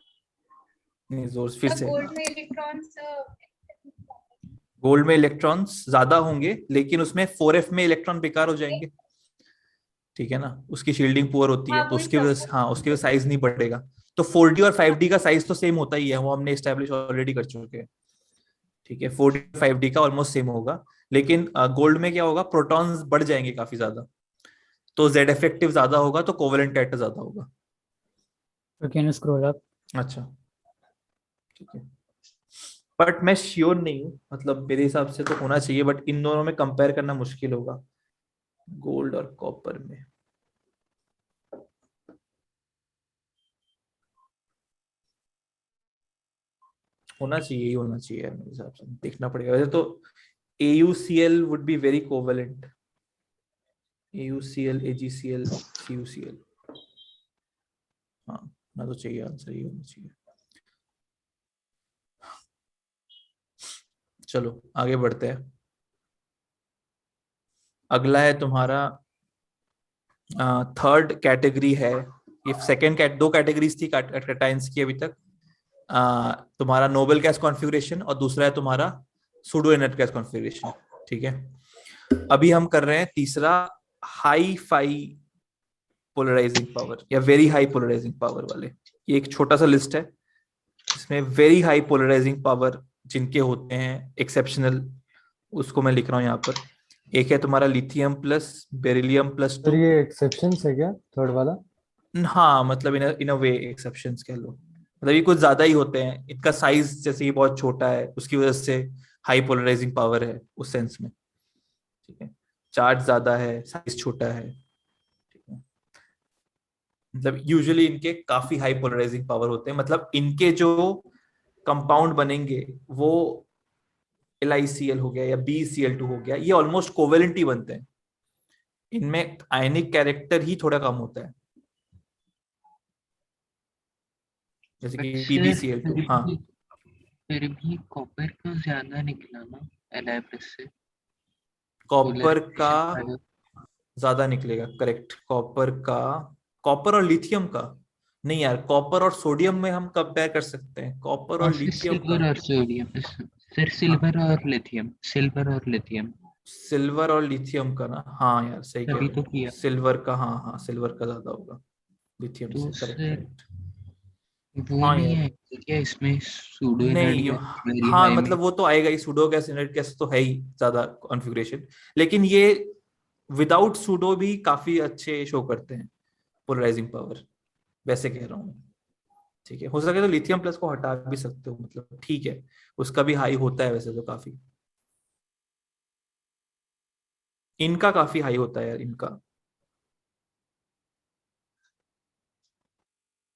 नहीं जोर फिर से। गोल्ड में इलेक्ट्रॉन्स गोल्ड में इलेक्ट्रॉन्स ज्यादा होंगे, लेकिन उसमें 4f में इलेक्ट्रॉन बेकार हो जाएंगे। ठीक है ना, उसकी शील्डिंग पुअर होती है, तो उसकी वजह से हाँ उसकी वजह साइज नहीं बढ़ेगा। तो 4D और 5D का साइज तो सेम होता ही है, वो हमने एस्टेब्लिश ऑलरेडी कर चुके हैं। ठीक है, 4D 5D का ऑलमोस्ट सेम होगा, लेकिन गोल्ड में क्या होगा, प्रोटॉन्स बढ़ जाएंगे काफी ज्यादा, तो जेड इफेक्टिव ज्यादा होगा, तो कोवेलेंट कैरेक्टर ज्यादा होगा। Can you scroll up? अच्छा ठीक है, बट मैं श्योर नहीं हूँ, मतलब मेरे हिसाब से तो होना चाहिए, बट इन दोनों में कंपेयर करना मुश्किल होगा, गोल्ड और कॉपर में। होना चाहिए ही होना चाहिए यार, मेरे हिसाब से देखना पड़ेगा वैसे तो। AuCl would be very covalent, AuCl, AgCl, CuCl। हाँ, ना तो चाहिए, आंसर ही होना चाहिए। चलो आगे बढ़ते हैं। अगला है तुम्हारा थर्ड कैटेगरी है। ये सेकंड दो कैटेगरीज थी कैटायंस की अभी तक। तुम्हारा नोबल गैस कॉन्फ़िगरेशन और दूसरा है तुम्हारा सूडो इनर्ट गैस कॉन्फ़िगरेशन। ठीक है, अभी हम कर रहे हैं तीसरा, हाई फाई पोलराइजिंग पावर या वेरी हाई पोलराइजिंग पावर वाले। ये एक छोटा सा लिस्ट है, इसमें वेरी हाई पोलराइजिंग पावर जिनके होते हैं एक्सेप्शनल, उसको मैं लिख रहा हूँ यहाँ पर। एक है तुम्हारा lithium plus beryllium plus sir 2। ये एक्सेप्शंस है क्या थर्ड वाला? हाँ, मतलब इन अ वे एक्सेप्शंस कह लो, मतलब ये कुछ ज्यादा ही होते हैं, इनका साइज जैसे ये बहुत छोटा है उसकी वजह से हाई पोलराइजिंग पावर है उस सेंस में। ठीक है, चार्ज ज्यादा है, साइज छोटा है। ठीक है, मतलब यूजुअली इनके काफी हाई पोलराइजिंग पावर होते हैं, मतलब इनके जो कंपाउंड बनेंगे वो LiCl हो गया या BeCl2 हो गया, ये ऑलमोस्ट कोवेलेंट ही बनते हैं। इनमें आयनिक कैरेक्टर ही थोड़ा कम होता है, जैसे कि सर PbCl2। हाँ, फिर भी कॉपर का ज्यादा निकला ना एलाइब्रिस से कॉपर का पोलराइजेशन। ज्यादा निकलेगा, करेक्ट। कॉपर का, कॉपर और लिथियम का नहीं यार, कॉपर और सोडियम में हम कंपेयर कर सकते हैं, कॉपर हाँ और फिर लिथियम का। सिल्वर और सोडियम, फिर हाँ, सिल्वर और लिथियम सिल्वर और लिथियम का ना, हाँ यार सही कह तभी रहे तो हो, किया। सिल्वर का, हाँ हाँ सिल्वर का ज्यादा होगा लिथियम तो से, करेक्ट उससे करेक्ट। वो हाँ नहीं यार, है क्या इसमें सूडो इनर्ट नहीं, गैस वेरी हाँ हाई में? मतलब वो तो आएगा ही, सूडो गैस इनर्ट गैस तो है ही ज्यादा कॉन्फ़िगरेशन, लेकिन ये विदाउट सूडो भी काफी अच्छे शो करते हैं पोलराइजिंग पावर, वैसे कह रहा हूँ मैं। ठीक है, हो सके तो लिथियम प्लस को हटा भी सकते हो, मतलब ठीक है, उसका भी हाई होता है वैसे तो काफी, इनका काफी हाई होता है यार इनका।